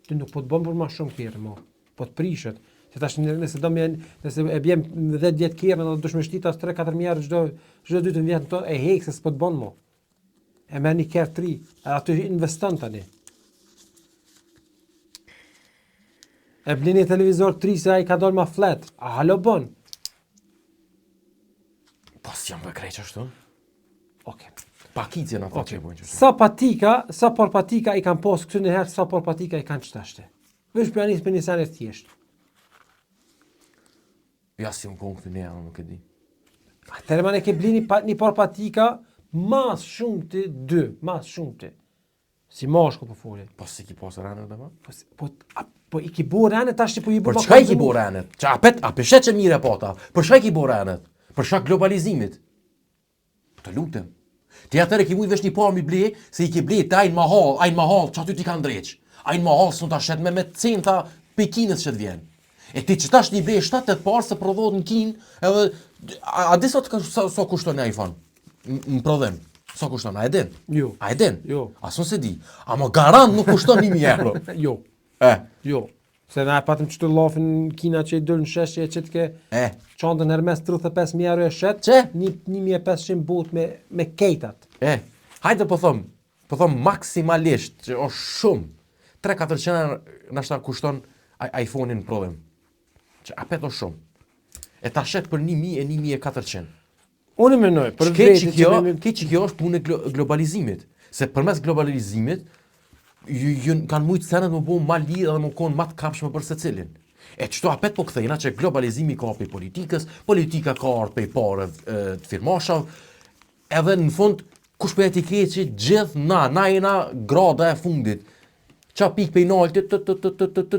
Ti nuk po të bën për më shumë kerrë më. Po të prishet. Se tash nëse do më nëse e bjem 10 vjet kerrën do dush me shtitas 3-4 mijë çdo 2 vjet to e hek se s'po të bën më. E merr një kerr 3, aty investon tani. E blini televizor 3 se ai ka dalë ma flet. A halo bën? Po s'jam me krejt ashtu. Okej. Pakicjen ata që bojnë ashtu. Sa por patika i kanë pos këtu në herë, sa por patika i kanë qëtashte. Vesh për anis për një sanë thjesht. Ja si më konë këtu ne, nuk e di. Atëherë man e ke blini një por patika, mas shumë të 2, mas shumë të. Si mashku po folje. Po si ki posë ranë dhe ma? Po i ki bu rene tash po i bu. Për çka i ki bo ranet? Që a peshet që mire po ta? Për çka i ki bo ranet? Për shkak globalizimit. Të lutem. Ti atëre ki mujt vesh një parë mi ble, se i ki ble të ajnë mahal, që aty ti kanë dreq. Ajnë mahal s'u ta shet me centa Pekinës që të vjen. E ti që tash një ble 7-8 parë se prodhohet në Kinë, edhe a di sot so kushton një iPhone? Në prodhim. So kushton, a e din? Jo. A e din? Jo. Asun se di. Ama garant nuk kushton 1.000 euro. Jo. Jo. Se na e patëm çto llofin në Kina që i dol në sheshje që të ke çantën Hermes 35.000 euro e shet. Çe? 1.500 but me kejtat. Hajde po thom maksimalisht që është shumë 3-400 nashta kushton iPhone-in në prodhim. Që apet është shumë. E ta shet për 1.000 e 1.400. Unë mendoj për vetë vetë që kjo është punë e globalizimit. Se përmes globalizimit kanë mujtë senet më bu ma lidhë dhe më konë ma të kapshme për secilin. E qëto apet po këthejna që globalizimi ka për politikës, politika ka arë për pare të firmashav, edhe në fund, kush për etiketë që gjithë na jena grada e fundit. Qa pik për i nalë,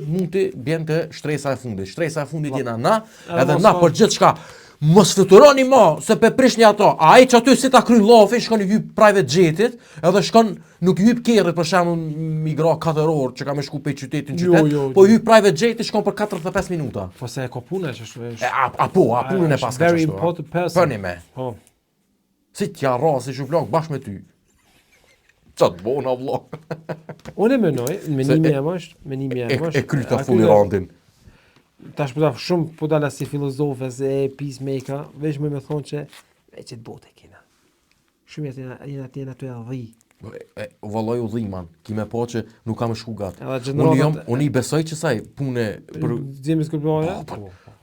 mund të bjen të shtresa e fundit. Shtresa e fundit jena na, edhe na për gjithë shka. Mos fluturoni ma, se pe prishni ato. A ai që aty si ta kry lafin, shkon i hyp private jetit, edhe shkon nuk i hyp kerrit për shembull migra 4 orë që ka me shku pe qytetin qytet, po i hyp private jetit shkon për 45 minuta. Po se e ka puna që është. A punën e pas ka Very ashtu. important person. Përni me. Po. Si t'ja rasi që vlog bashkë me ty. Qa të bona vlog. Unë mendoj, menimi jam është, E kryta fulirandin. Tash po shumë po dala si filozofe se peacemaker, veç më thonë që veç të botë kena. Shumë janë aty adhi. Valloj u dhiman, kime po që nuk kam shku gatë. Unë i besoj që saj pune për Xhemis Kurboja.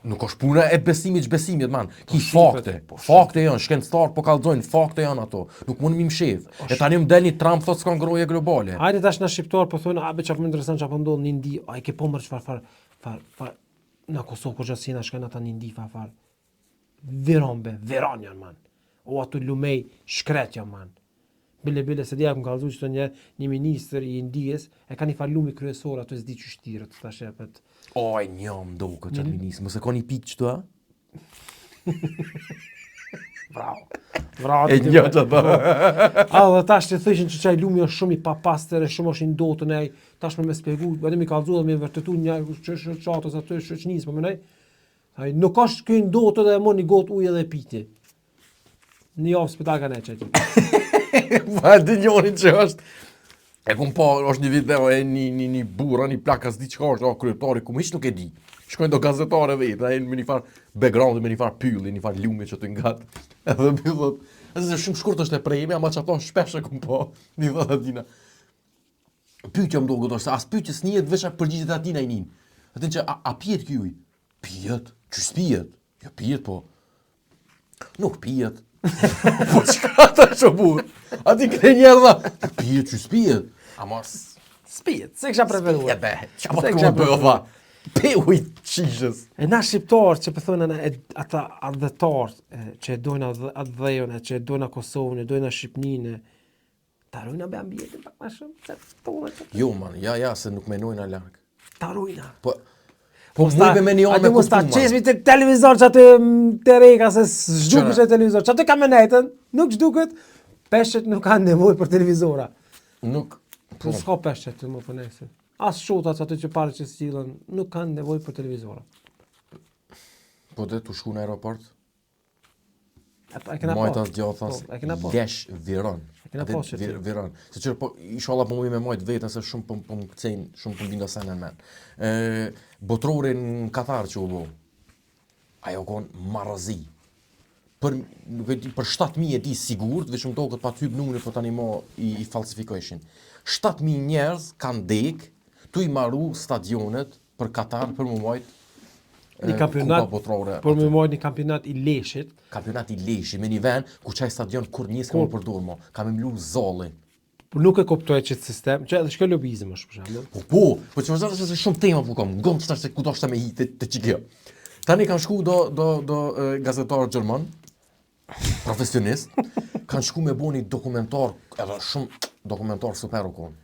nuk është puna e besimit çbesimit man. Ki fakte. Fakte janë, shkencëtar po kallzojnë, fakte janë ato. Nuk mund mi mshef. E tani më deli Trump thotë s'ka ngroje globale. Hajde tash na shqiptar po thonë, a be çfarë më intereson çfarë ndodh në Indi, ai ke po mërë çfarë në Kosovë kur gjasina shkon ata në Indi far. viron janë, man. O ato lumej shkret janë, man. Bile se dia më kallëzu që një ministër i Indijës e ka një fal lumi kryesor ato s'di që shtirët të shepet. Oj, njëm do këtë qatë ministë, mëse ka një pikë që të, a? Bravo. E një që të. Dhe tash të thëshin që qaj lumi është shumë i papastër, shumë është i ndotën e, tash me spjegu, edhe mi kallëzu dhe mi vërtetu një qatës aty shëqnisë, më mënej. Nuk është këj ndotë dhe e mor një gotë ujë edhe piti. Një javë spital ka ne që Ma di njonin që është. E kum pa, është një video e një burra, një plakas di qka është, kryetari, ku hiç nuk e di. Shkojnë do gazetare vetë, e me një farë background, me një farë pylli, një farë lume që të ngatë. Edhe mi thot, e shumë shkurt është e prejme, ama që ato shpesh e kum pa, një thot atina. Pyetja më do këtë është, as pyetjes njët vesha përgjigjet atina i nin. Atin që, a pijet kjuj? Pijet? Që s'pijet? Jo pijet, po. Nuk pijet. Po qka të shobur? A ti kre njerë dha, pijet që s'pijet? Ama Spijet, se kësha preferuar. Spijet be, qa po të këmë bëhë dha? Pe uj qishës. E na shqiptarë që pëthënë ata adhetarë që e dojnë atë dhejon, që e dojnë Kosovën, e dojnë Shqipninë, ta rujna be ambijetin pak ma shumë, se tonë që Jo man, ja, se nuk menojnë a larkë. ta rujna. Po mujbe me një me kushtu, kushtu, qesmi të televizor që aty të reka se s'gjduket që televizor, që aty ka me netën, nuk gjduket, peshqet nuk kanë nevoj për televizora. Nuk, Po s'ka peshqet të më përnesin. As shotat aty që pare që s'qilën, nuk kanë nevoj për televizora. po dhe të shku në aeroport, E kena majta pas. djathas, E kena pas. lesh viron. kena pas që ti. Viron. Se qërë, po, ishala po me majtë vetën, se shumë po më këcejnë, shumë po më binda sene men. Botrore në Katar që u bo, ajo konë marazi. Për 7.000 e di sigurt, veç më do këtë pa typ numri, po tani mo i falsifikojshin. 7.000 njerëz kanë dek, tu i maru stadionet për Katar, për më majtë Një kampionat, Kupa botrore. por me marrë një kampionat i Leshit, Kampionat i Leshit, me një vend, ku qaj stadion kur njës ka më përdor mo, ka me mlu zolli. por nuk e kuptoj që sistem, që edhe shkë lobizëm është për shembull. Po që vazhda se shumë tema po kam, gëmë që se ku do shta me hitë të qikja. Tani kanë shku do gazetarë Gjerman, profesionist, kanë shku me bo një dokumentar, edhe shumë dokumentar super u konë.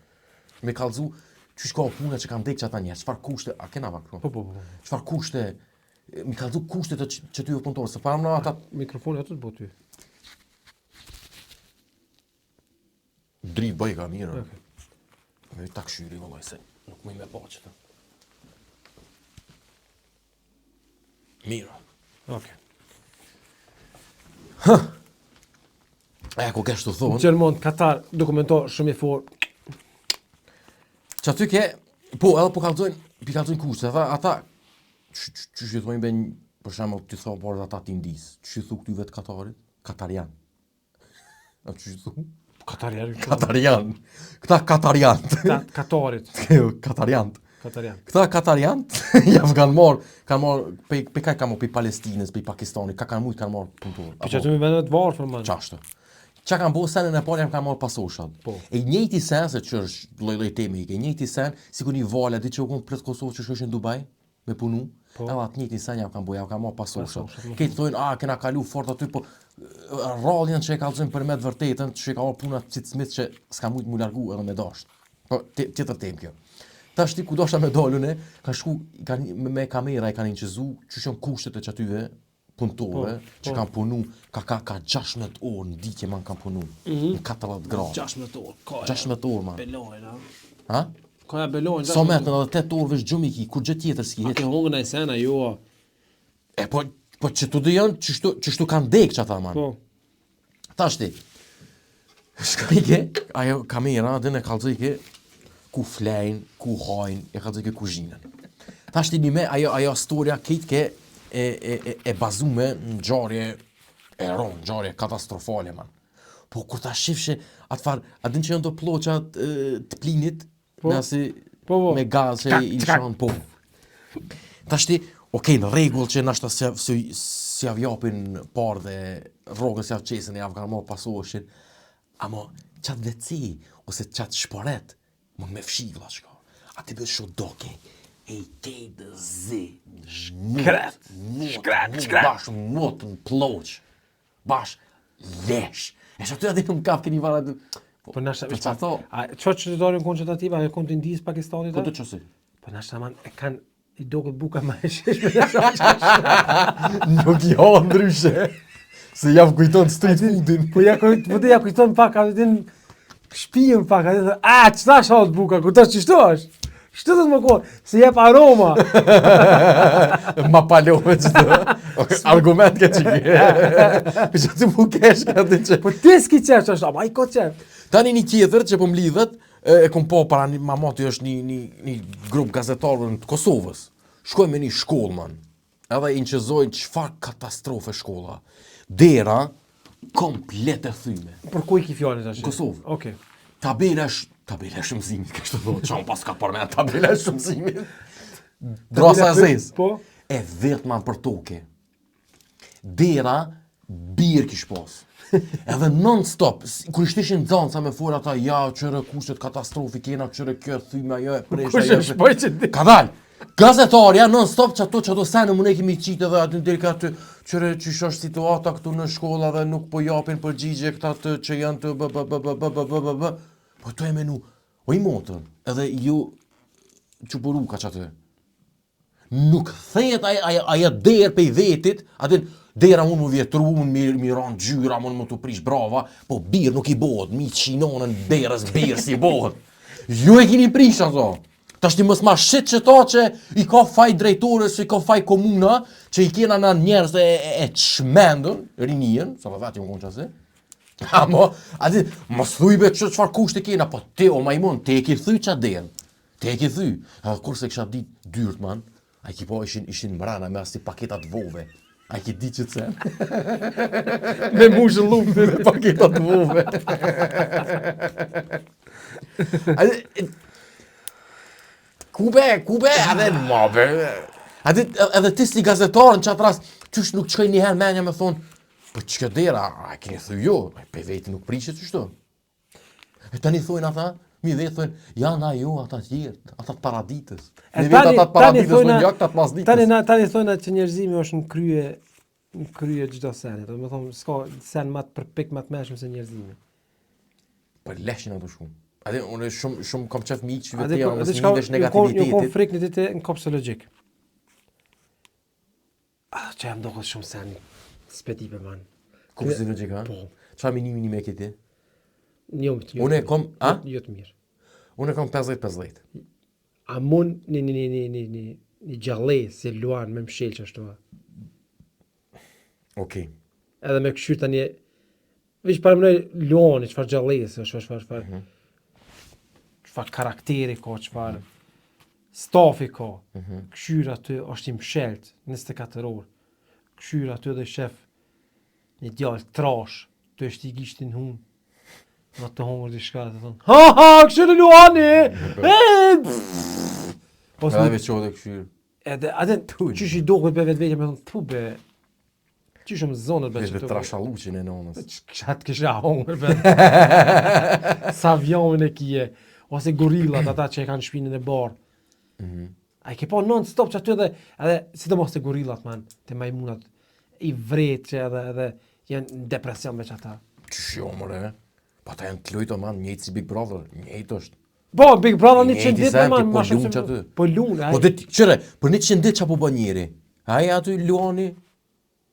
Me kalzu, që shka o puna që kanë dek që ata njerë, qëfar kushte, a kena vakë? Po. Qëfar kushte, mi kalzu kushte të që ty o punëtorë, se faram në ata... Mikrofoni atë të bo ty. Dritë bëj ka mirë. Me ta këshyri, vëllaj, se nuk më i me pa që të. Mirë. Okej. Ku kesh të thonë, Gjermon, Katar, dokumentar shumë i fortë. që aty ke, po, edhe po kalzojnë kushte, ata, që shjetojnë ben, për shemë, të thonë parë ata t'indis, që thu këtyve të Katarit, Katarian. A që thu? Katarian. Këta Katariant. Katarit. Katariant. Katarian. Këta Katariant, javë kanë marrë, pe kaj kanë marrë, pe Palestinës, pe Pakistani, ka kanë mujtë kanë marrë punëtor. Për që aty me vendet varë, man. Qashtë. Qa kanë bo senën e parë jam kanë marrë pasoshat. Po. E njëjti sen, se që është loj teme e njëjti sen, si ku një valë, di që u konë pret Kosovë që shkëshin Dubai, me punu, edhe atë njëjti sen jam kanë marrë pasoshat. Këtë thojnë, kena kalu fort aty, po ralljen që e kalëzojnë për me të vërtetën, që e ka marrë puna Cit Smith që s'ka mujtë mu largu edhe me dasht. Po, tjetër tem kjo. Ta shti ku doshta me dalune, kanë shku me kamera e kanë inqizu, që shon kushtet e qatyve, punëtore, që kanë punu, ka 16 orë në ditje man kanë punu, në 40 gradë. 16 orë, 16 orë, man. Belojnë, Ha? Kaja belojnë. So metën edhe 8 orë vesh gjumë i ki, kur gjë tjetër s'ki. Ke hongën e sena, jo. Po që tu dhe janë, që shtu kanë dek që ata, man. Po. Ta shti, shkajke, ajo kamera, dhe në kalzojke, ku flejnë, ku hajnë, e kalzojke kuzhinën. Ta shti një me, ajo historia kejt ke, e bazume në gjarje e ronë, gjarje katastrofale, man. Po, kur ta shifshe, atëfar, adin që janë do ploqat të plinit, nësi me gaz që i shanë, po. Ta shti, okej, në regull që nashta si avjapin parë dhe rogën si avqesin e avë kanë marrë pasoshin, ama qatë veci, ose qatë shparet, mund me fshivla shka. A ti bësh shu doke, e i kejtë zi, shkret. bash motën ploq, bash lesh. E që aty nuk kap keni varet. Po nasha Po çfarë tho? A çfarë qytetarin koncentrativ, a konti ndis Pakistanit? Po të qësi? Po nasha man e kanë i duket buka më e sheshme. Nuk i ha ndryshe. Se javë kujton street foodin. Po ja kujton pak a din shtëpinë pak a din. A çfarë shot buka, kujtosh ç'është është? Shtu do të më kohë, se jep aroma. Ma palove qëtë. Argument ke që ke. Për që të mu kesh ka të që. Po ti s'ki qef që është, ama i ko qef. Tani një tjetër që po mlidhet, e kom po para një mamati është një grup gazetarëve në Kosovës. Shkoj me një shkollë, man. Edhe i nqezojnë çfarë katastrofe shkolla. Dera komplet e thyme. Për ku i ki fjallet ashtë? Kosovë. Okej. Tabela e shumëzimit, kështë të thotë, çon pas ka përmen tabela e shumëzimit. Drosa e zez. Po? E vetë man për toke. Dera, birë kish pas. Edhe non-stop, kur ishtishin zanca me fora ata, ja, qëre kushtet katastrofi kena, qëre kjo thyme, ajo e presha, Kush e shpoj që ti? Ka dal. Gazetarja non-stop që ato sene më ne kemi qitë edhe aty në ka të qëre qysh është situata këtu në shkolla dhe nuk po japin përgjigje këta të që janë të Po to e menu, o i motën, edhe ju qupuru ka që atë. Nuk thejet aja derë pe i vetit, atin dera unë më vjetru, unë mi ranë gjyra, unë më të prish brava, po birë nuk i bohet, mi qinonën derës birë si bohet. Ju e kini prish ato. Tash ti mos ma shit që ta që i ka faj drejtores, i ka faj komuna, që i kena në njerës e qmendën, rinien, sa për vetë ju më konë qase. Amo, ati, mos thujbe çfarë kushte kena, po te o majmon, te e ki thy qa derën. Te e ki thy. Edhe kurse kisha dit dyrt, man, a i ki po ishin mrana me asi paketat vove. A i ki di që të sen. Me mushën luftë. Me paketat vove. Kube, edhe ma be. Edhe ti si gazetarën që atë rast, qysh nuk qëj një herë menja me thonë, po që kjo dera, a keni thë jo, pe veti nuk prishet që shto. E tani thojnë ata, mi dhe thojnë, janë ajo ata tjertë, ata të paraditës. Ne vetë ata të paraditës, në njak të atë masditës. Tani thojnë që njerëzimi është në krye çdo seni. Do të thonë, s'ka sen më të përpik më të mëshëm se njerëzimi. Për leshin ato shumë. Ade, unë shumë kam qef miq që vetë janë mësë njëdesh negativitetit. Ju kon frikë në ditë në kopsologjik. Që jam dohet shumë sen. Spetipe, man. Kopsologjik, ha? Po. Qa minimi me këti? Unë kom, a? Jo të mirë. Unë kom 50-50. A mun një gjallë si luan me mshel që ashtu. Okej. Edhe me këshyr tani veç para më luani çfarë gjallësi është, çfarë karakteri ka, çfarë stafi ka. Këshyr aty është i mshelt 24 orë. Këshyr aty dhe shef një djalë trash, të është i gishtin hun. Në të hongër diçka të thonë, ha, këshyr e luani! Edhe veç qohë dhe këshyrë. Edhe qysh i dohet be vetë me thonë, pu be, qysh më zonët be që Vetë trashalluqin e nonës. Qatë kisha hongër be. Sa vjomin e kije, ose gorillat ata që e kanë shpinën e barë. A i ke po non-stop që aty edhe si të mos të gorillat, man, të majmunat, i vret që edhe janë në depresion me që ata. Qysh jo, mëre? Pa ta janë të lujto, man, njëjtë si Big Brother, njëjtë është. Po, Big Brother 100 ditë, Njëjtë man, po ma shumë lunë që aty. Po lunë, Po dhe, qëre, për 100 ditë që po bë njeri? Aja aty luani?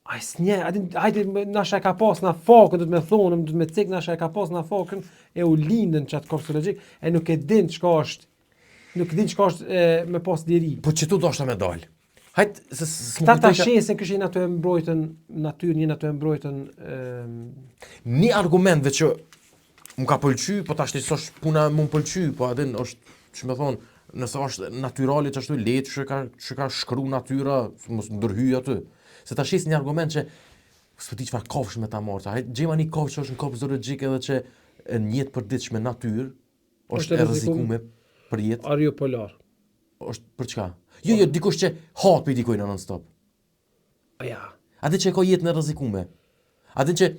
Aj s'nje, hajde nasha e ka pas na fakën, du të me thonë, du të me cik nasha e ka pas na fakën, e u lindën që atë kopsologjik, e nuk e din çka është, me pas diri. Po që tu do është me dalë. Hajt, se Ta ta shesin këshin ato e mbrojtën natyrë, një ato e mbrojtën një argument dhe që më ka pëlqy, po tash është puna më pëlqy, po adin është, që me thonë, nëse është natyralit që ashtu letë që ka shkru natyra, mos ndërhyj aty. Se ta shes një argument që s'po di çfarë kafsh me ta marrë. Hajt, gjema një kafsh që është në kopsologjik edhe që në jetë përditshme natyrë është e rrezikume për jetë. Ario polar. Është për çka? Jo, dikush që hat për dikujt non-stop. Ja. Atë që ka jetë në rrezikume. Atë që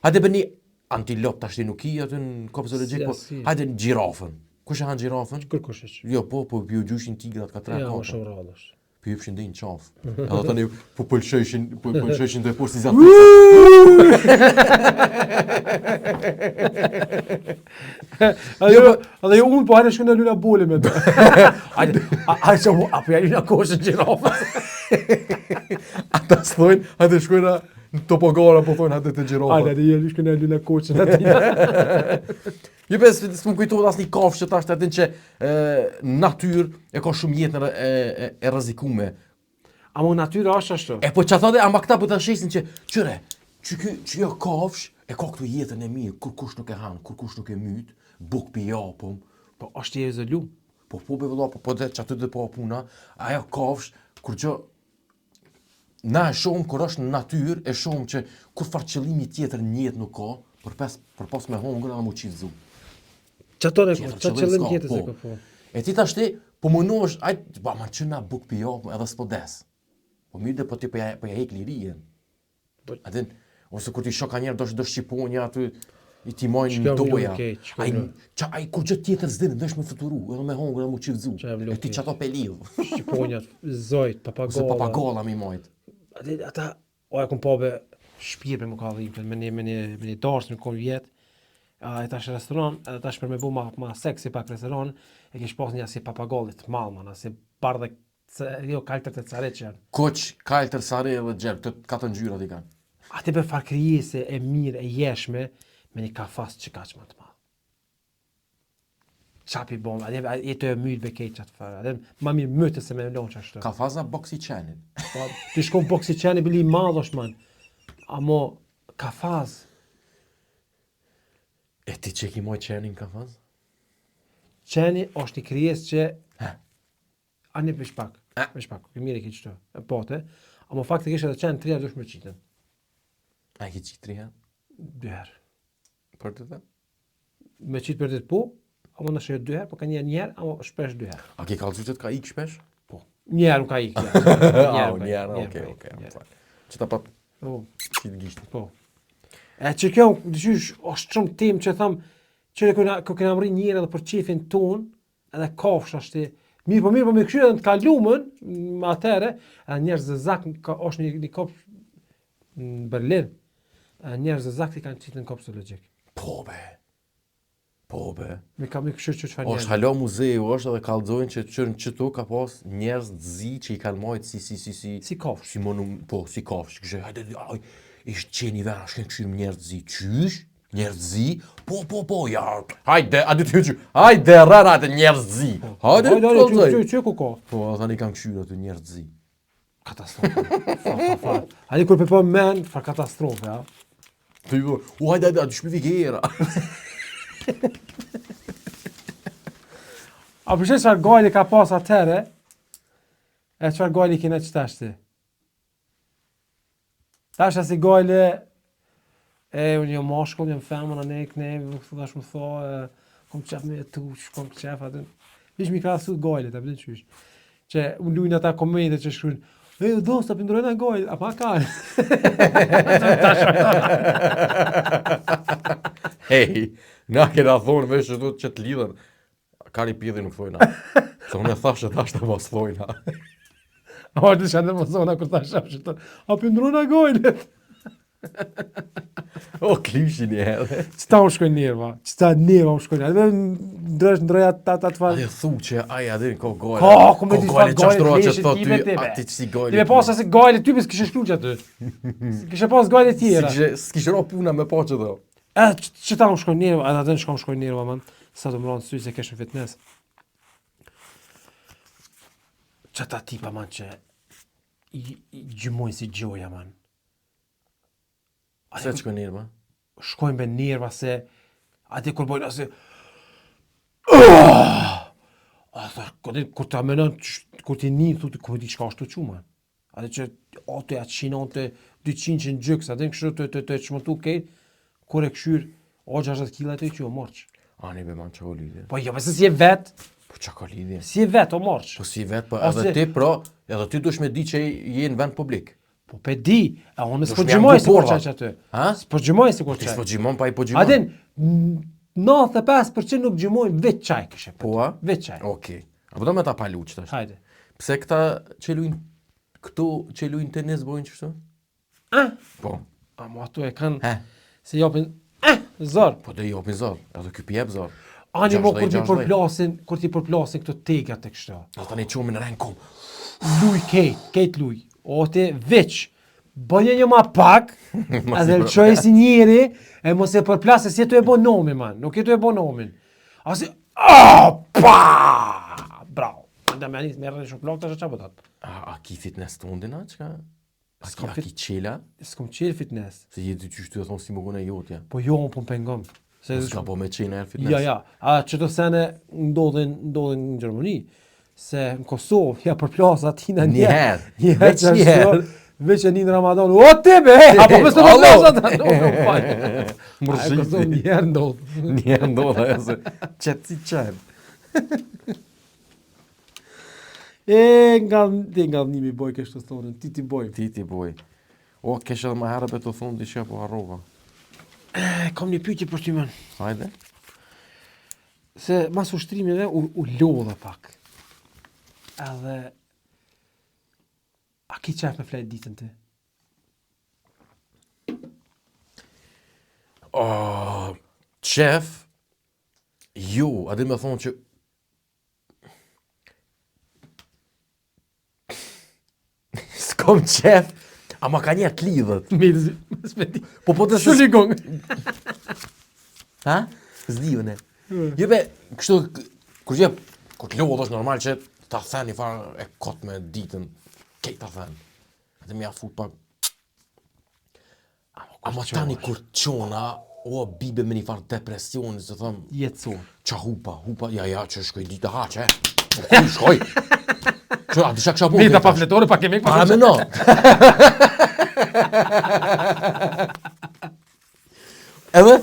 hajde bëni antilop tash nuk i aty në kopsologjik, po hajde në gjirafën. Kush e han gjirafën? Kërkush. Jo, po piju gjyshin tigrat ka 3 Ja, kata. shumë rradhësh. Pyepshin dhe në qafë. Edhe tani po pëlqejshin dhe poshtë i Edhe jo unë po hajde shkoj në lula bole me të. Hajde që apo ja lula koshën gjirafës. Ata s'thojnë, hajde shkojna në Topogara, po thonë hajde të gjirafët. Hajde ja shkoj në lula koshën aty. Jo pes, s'më kujtohet asnjë kafshë tash të din që natyrë e ka shumë jetën e rrezikume. Amo natyra është ashtu. E po çfarë thotë, ama këta po ta shesin që qyre, që jo kafsh e ka këtu jetën e mirë, kur kush nuk e han, kur kush nuk e myt, buk pi japum. Po është i izoluar. Po be vëlla, po det çaty të po puna, ajo kafsh kur gjë na e shohim kur është në natyrë, e shohim që kur far qëllimi tjetër në jetë nuk ka, përpas me hongër edhe mu qizzu. Çfarë qëllim tjetër se ka po. E ti tash ti po munohesh, ma që na buk pi japum edhe s'po des. Po mirë dhe po ti po ja hek lirien. A din, ose kur ti shoh ka njerë do shqiponja aty i ti mojnë në doja. Ai kur gjë tjetër s'din, ndesh me futuru, edhe me hongër edhe mu qivzu. E ti çato pe lidh. Shqiponjat, zojt, papagolla. Ose papagolla mi mojt. Ata oja kom pabe shpirë me më ka dhimë, me një darës në kom vjetë. E tash restoran, edhe tash për me bu ma seksi pak restoran, e kish pas një si papagallit malman, si bardhe, jo kaltër të caret që janë. Koq, kaltër, sare dhe gjerë, të katër ngjyrat i kanë. Ati për far krijese e mirë, e jeshme, me një kafas që ka që më të madhë. Qapi bom, ati të e myrë bekej qatë farë, ati ma mirë mëtë se me lonë që ashtë. Kafaza boksi qenin. Ti shkon boksi qeni bili madh është man, amo kafaz. E ti që ki moj qenin kafaz? Qeni është një krijes që ani për shpak, mirë e ki qëto, e pote, amo faktikisht edhe qenë 3 herë dush me qitën. A ki qitë 3 herë? 2 herë. Për të të? Me qitë për të po, amo në shërë 2 herë, po ka një herë, amo shpesh 2 herë. A ki kalëzu që të ka ikë shpesh? Po. Një herë nuk ka ikë. Një herë, okej. Që ta pa qitë gishtë. Po. E që kjo, dëshysh, është shumë tim që thamë, që kë këna mëri njërë edhe për qefin ton, edhe kafsh është, mirë po me këshyrë edhe të kalumën, më atere, edhe njerë zëzak, është një kopsh në Berlin, njerë zëzak të kanë qitë në kopsh të logjik. Po be. Me këshyrë që çfarë njerë. është halo muzeu, është edhe kallëzojnë që qërën qëtu ka pas njerëz të zi që i kanë majtë Si kafsh. Si kafsh, kështë, hajde, ishtë qeni vera, shkenë këshirë njerëzi, qysh, njerëzi, po, ja, hajde, adi të hyqë, hajde, rrara të njerëzi, hajde, të këllëzoj. Që ku ka? Po, thani kanë këshirë atë njerëzi. Katastrofë, far. Adi kur përpo men, far katastrofë, ja. Të ju, hajde, adi shmi vigera. A përshë çfarë gajli ka pas atëre, e çfarë gajli kina qëtashti? Tash asi gajle, unë jam mashkull, jam femën, a nek, tash më tha, kom qef me tu, kom qef, atë. Vish mi krasu gajle, ta përdin qysh. Që unë lujnë ata komende që shkrujnë, dos, ta pëndrojnë a gajle, a pa kanë. Hej, na kena thonë vesh që të lidhen, kari pidhi nuk thojna. Se unë e thashe të mos thojna. A të shëndër më zona kur ta shafë që të, a pëndrojnë a gajle. O, klyshi një edhe. Qëta më shkojnë njerëva, qëta njerëva më shkojnë njerëva, edhe ndrëja ta të falë. Adhe thu që aja adhe ko gojle. Ka, ku me ditë falë qashtroa gojle, që thot ty, ati që si gojle. Ti me pas se gajle ty për s'kishe shkru që aty. Kishe pas gajle tjera. S'kishe ro puna me po që do. Qëta më shkojnë njerëva, edhe adhe në shkojnë shkojnë njerëva, man. Sa të më ronë sy se kesh në fitness. Qëta tipa, man, që gjymojnë si gjoja, man. Se që shkojnë njerëva? Shkojnë be njerëva se, ati kur bojnë asë, kur ta menon, kur ti një, thuti, kur ti qka është të qumë. Ati që, ato ja qinon të 200 që në gjykës, ati në kështu të qmëtu kejt, kur e këshyr, 60 kila të i që o morç. Ani be man që o lidhje. Po jo, pëse si e vetë. Po që ka lidhje? Si e vetë, o morç. Po si vetë, po edhe ti, edhe ti dush me di që je në vend publik. Po pe di, a unë s'po gjymoj si kur qaj që aty. Ha? S'po gjymoj si kur qaj. Ti s'po gjymon, pa i po gjymon. Adin, 95% nuk gjymojnë vetë qaj këshe. Po, a? Vetë qaj. Okej. Apo do me ta palu që tash. Hajde. Pse këto që luajnë tenis bojnë kështu? Po. A mo ato e kanë, He. se japin, zor. Po do i japin zor. Edhe ky pjep zor. Ani mo 60, kur ti përplasin këto tegat e kështu. Do tani çumin në kom. Luj kejt luj. O te veç, bënje një ma pak, edhe lëqoj si njeri, e mos e përplasë, si e tu e bo nomi, man. Nuk e tu e bo nomin. Asi, pa! Bravo. Anda me anis, merë në shumë plak, të shë qa bëtat. A ki fitness tondin a çka? S'kam A ki qela? S'kom qelë fitness. Se je ty qyshtu e thonë si më gune jotja. Po jo, unë po më pengëm. Se S'ka po me qena e fitness? ja. A që të sene ndodhin në Gjermani, se në Kosovë, ja përplasë atina Njëherë. Veç njëherë. Veç e një në Ramadan, o te be, apo me së përplasë ata. A e Kosovë njëherë ndodhë. Njëherë ndodhë, ajo se qëtë si qenë. Nga nimi boj kështë të thonë, ti boj. Ti boj. O, kesh edhe ma herë be të thonë dishe po harrova. Kam një pyetje për ty, man. Hajde. Se mas ushtrimeve u lodhe pak. Edhe, a ki qef me flejt ditën ti? Qef, jo, a di me thonë që s'kom qef, ama ka një të lidhët. Mirë, s'peti. Po të Shu ligong. Ha? S'divën e. Jo be, kështu, kur të lodhë është normal që ta thënë një farë e kot me ditën, kej ta thënë. Dhe mi a fut pak. Ama tani kur qona, o bibe me një farë depresioni, se thëmë, Jetëson. qa hupa, ja, që shkoj ditë haqe, po ku shkoj? Që, a disha kësha punë? Mirë, pa fletore, pa kemi Para me no. Edhe,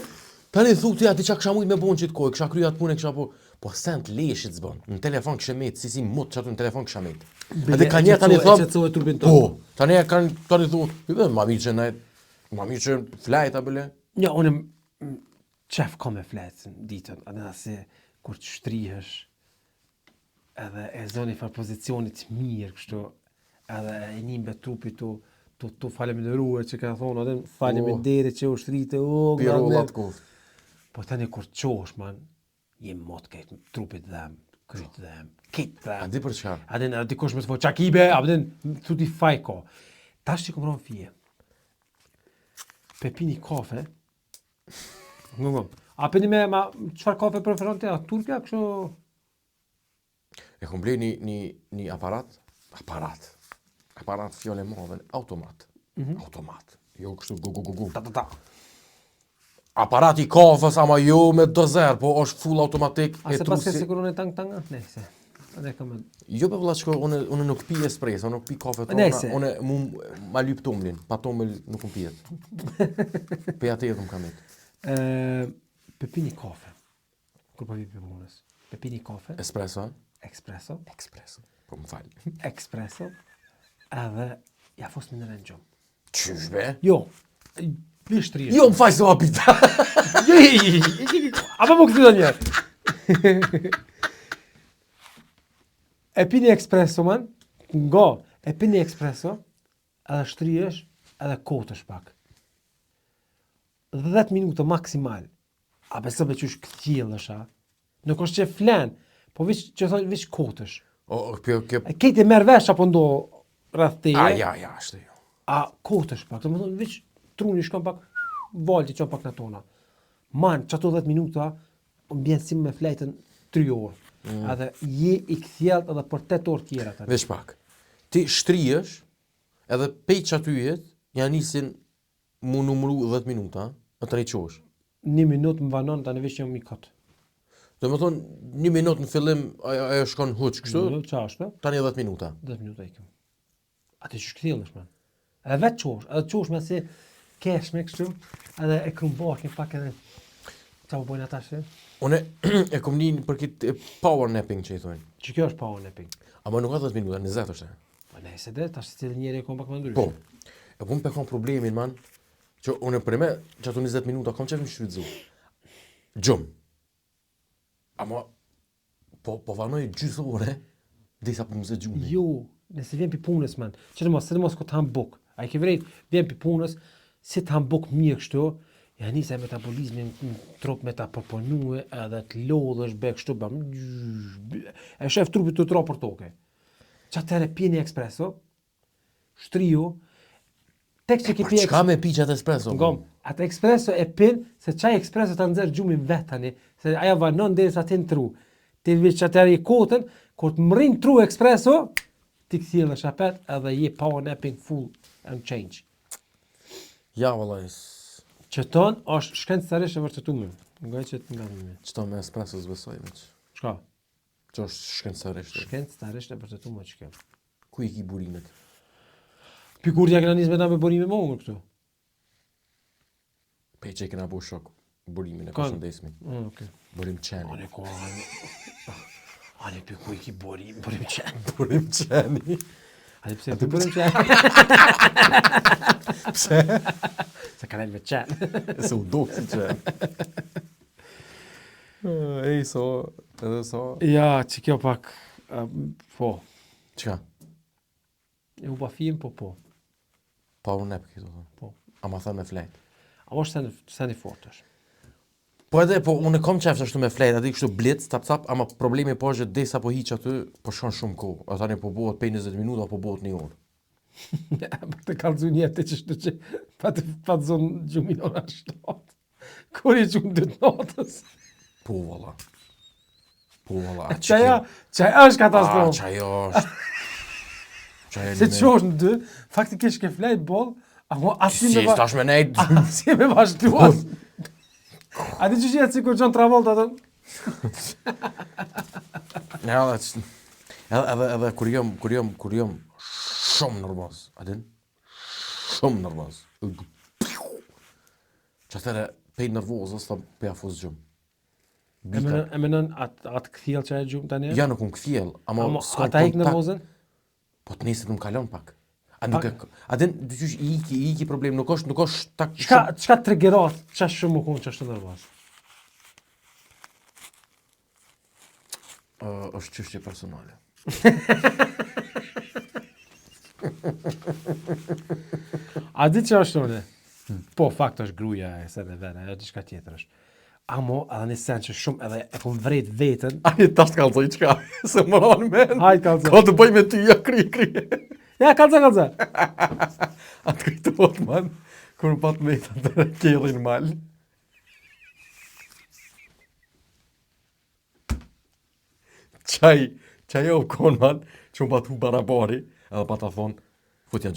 tani thuti ati qa kësha mujt me bon qitë kohë, kësha krya atë punë e kësha po sent leshit zbon, në telefon kësha met, si mut që atë në telefon kësha met. Edhe ka njerë tani thom, qetësove trupin po, tonë. tani e kanë, tani thu, ma mirë që najt, ma mirë që flajt a bële. Ja, unë qef ka me fletë ditën, edhe se kur të shtrihesh, edhe e zoni farë pozicionit mirë kështu, edhe e nimbe trupit tu faleminderuar që ka thonë, edhe faleminderit që u shtrite, Pirullat kuft. Po tani kur qosh, man, jem mot kejt trupit dhem, kryt dhem, kejt A dhem. di për çka? Adin, dikush me të fo qakibe, abden, thuti fajko. Tash që këmë ronë fije. Pepini kafe. Ngungum. A pini me, qëfar kafe preferon të? A turpja, kështu? E kom blej një aparat, fjole madhe, automat. Automat. Jo kështu gu. Ta. Aparati kafës, ama jo me dozer, po është full automatik. A se pas se siguron e tanga? Nese. Ade kam. Jo për vëlla shko, unë nuk pi espresso, nuk pi kafe tona, Nese. unë ma lyp tumlin, pa tuml nuk më pijet. Pe atë jetëm kam et. Pepini kafe. Kur po vi për punës. Pepini kafe. Espresso? Espresso. Po më fal. Espresso. Edhe ja fos me në rëngjom. Qysh be? Jo. Lisht rije. Jo më fal se ma pita. Apo më këtë njerë. E pini espresso, man. Nga, e pini espresso, edhe shtrijesh, edhe kotësh pak. 10 minuta maksimal. A beso me qysh këtjellësh, a? Nuk është që flen, po vish që thonë vish kotësh. Kjo... E kejt e merë vesh apo ndo rreth teje. Ja, është jo. A kotësh pak, të më thonë vish truni shkon pak, valti qon pak në tona. Man, që ato 10 minuta, më bjenë si me flejtën 3 orë. Edhe je i këthjelt edhe për 8 orë tjera tani. Vesh pak. Ti shtrijesh, edhe pej që aty jetë, ja nisin mu numru 10 minuta, në të një qosh. 1 minutë më vanon, tani vish jam i këtë. Do më thonë, 1 minutë në fillim, ajo shkon huq, kështu, Qa është, tani 10 minuta. 10 minuta ikim. Ati që këthjellësh, man. Edhe vetë qosh, edhe qosh me si kesh me kështu, edhe e krumbakin pak edhe, qa po bojnë ata shë? Une e kom një për këtë power napping që i thonë. Që kjo është power napping. Ama nuk ka 10 minuta, 20 është. Po ne se dhe, tash si njeri e kom pak më ndryshë. Po, e kom pe kom problemin, man, që une për me, që ato 20 minuta, kom qef më shfrytzu. Gjumë. Ama, po vanoj gjysë ore, disa për mëse gjumi. Jo, nëse vjen pi punës, man. Sidomos ko të ham buk. A i ke vrejt, vjen pi punës, si të ham buk mirë kështu, ja nisa metabolizmin në trup me ta përpunue, edhe të lodhësh be kështu, e shef trupit të tro për toke. Qa tëre pjeni espresso, shtriju, tek që ki pi Çka me pi qatë espresso? Ngom, atë espresso e pin, se qaj espresso të nxerr gjumin vet tani, se aja vanon deri sa ti në tru. Ti veç atëri kotën, kur të mrin tru espresso, ti kthjell shapet edhe je power napping full and change. Ja, vallaj. Që ton është shkencëtarisht e vërtetuar. Nga që të ngamim. Çto me espresso s'besoj veç. Çka? Që është shkencëtarisht. Shkencëtarisht e vërtetuar që kjo. Ku i ki burimet? Pikur ja kena nisë me na me burime më unë këtu. Pe që kena bu shok burimin e Kon. përshëndesmi. Okay. Burim qeni. Ane ko, ane piku i ki burim qenë. Burim qeni. Ane pse të burim qenë? Pse? Se kanë me qenë. Se u do si qeni. Ej, so, edhe so. Ja, që kjo pak, po. Qka? E u ba fim, po. Pa unë nep këto thënë. Po. A ma thënë me flejt. A është seni fort është. Po edhe, po unë kom qeftë ashtu me flejt, ati kështu blitz, tap, ama problemi po është që desa po hiq aty, po shkon shumë kohë. A tani po bëhet 20 minuta, po bëhet 1 orë. Për të kalëzu njete që shtu që pa të zonë gjumin ora 7. Kur i gjumë 2 natës. Po, valla. Po, valla. Qaja është katastrofë. Qaja është. Qaja Se që është në 2, faktikisht ke flejt bol, amo asi Si, stash me nejt. Asi me vazhduar. A di që jetë si kur John Travolta atë? Ja, edhe kur jom shumë nervoz, a din? Shumë nervoz. Që atëre pej nervozës, ta peja fos gjumë. E menon atë këthjel që e gjumë tani? Ja nuk unë këthjel, ama s'kam ata hek kontakt. nervozën? Po të nesër më kalon pak. A din, dyqysh i iki problem, nuk është tak... Çka triggerat, qa shumë më konë që është nervoz? është çështje personale. A di që është une? Po, fakt është gruja e se dhe vene, e diçka tjetër është. Amo, edhe një sen që shumë edhe e kom vrejt vetën. Ai tash kallzoj çka, se më ranë men. Hajt kalza. Ka të bëj me ty, ja kri. Ja, kalza. Atë kujtohet, man, kur më pat me të kellin mal. Qaj o kon, man, që më pat hu barabari, edhe pat a thonë, futja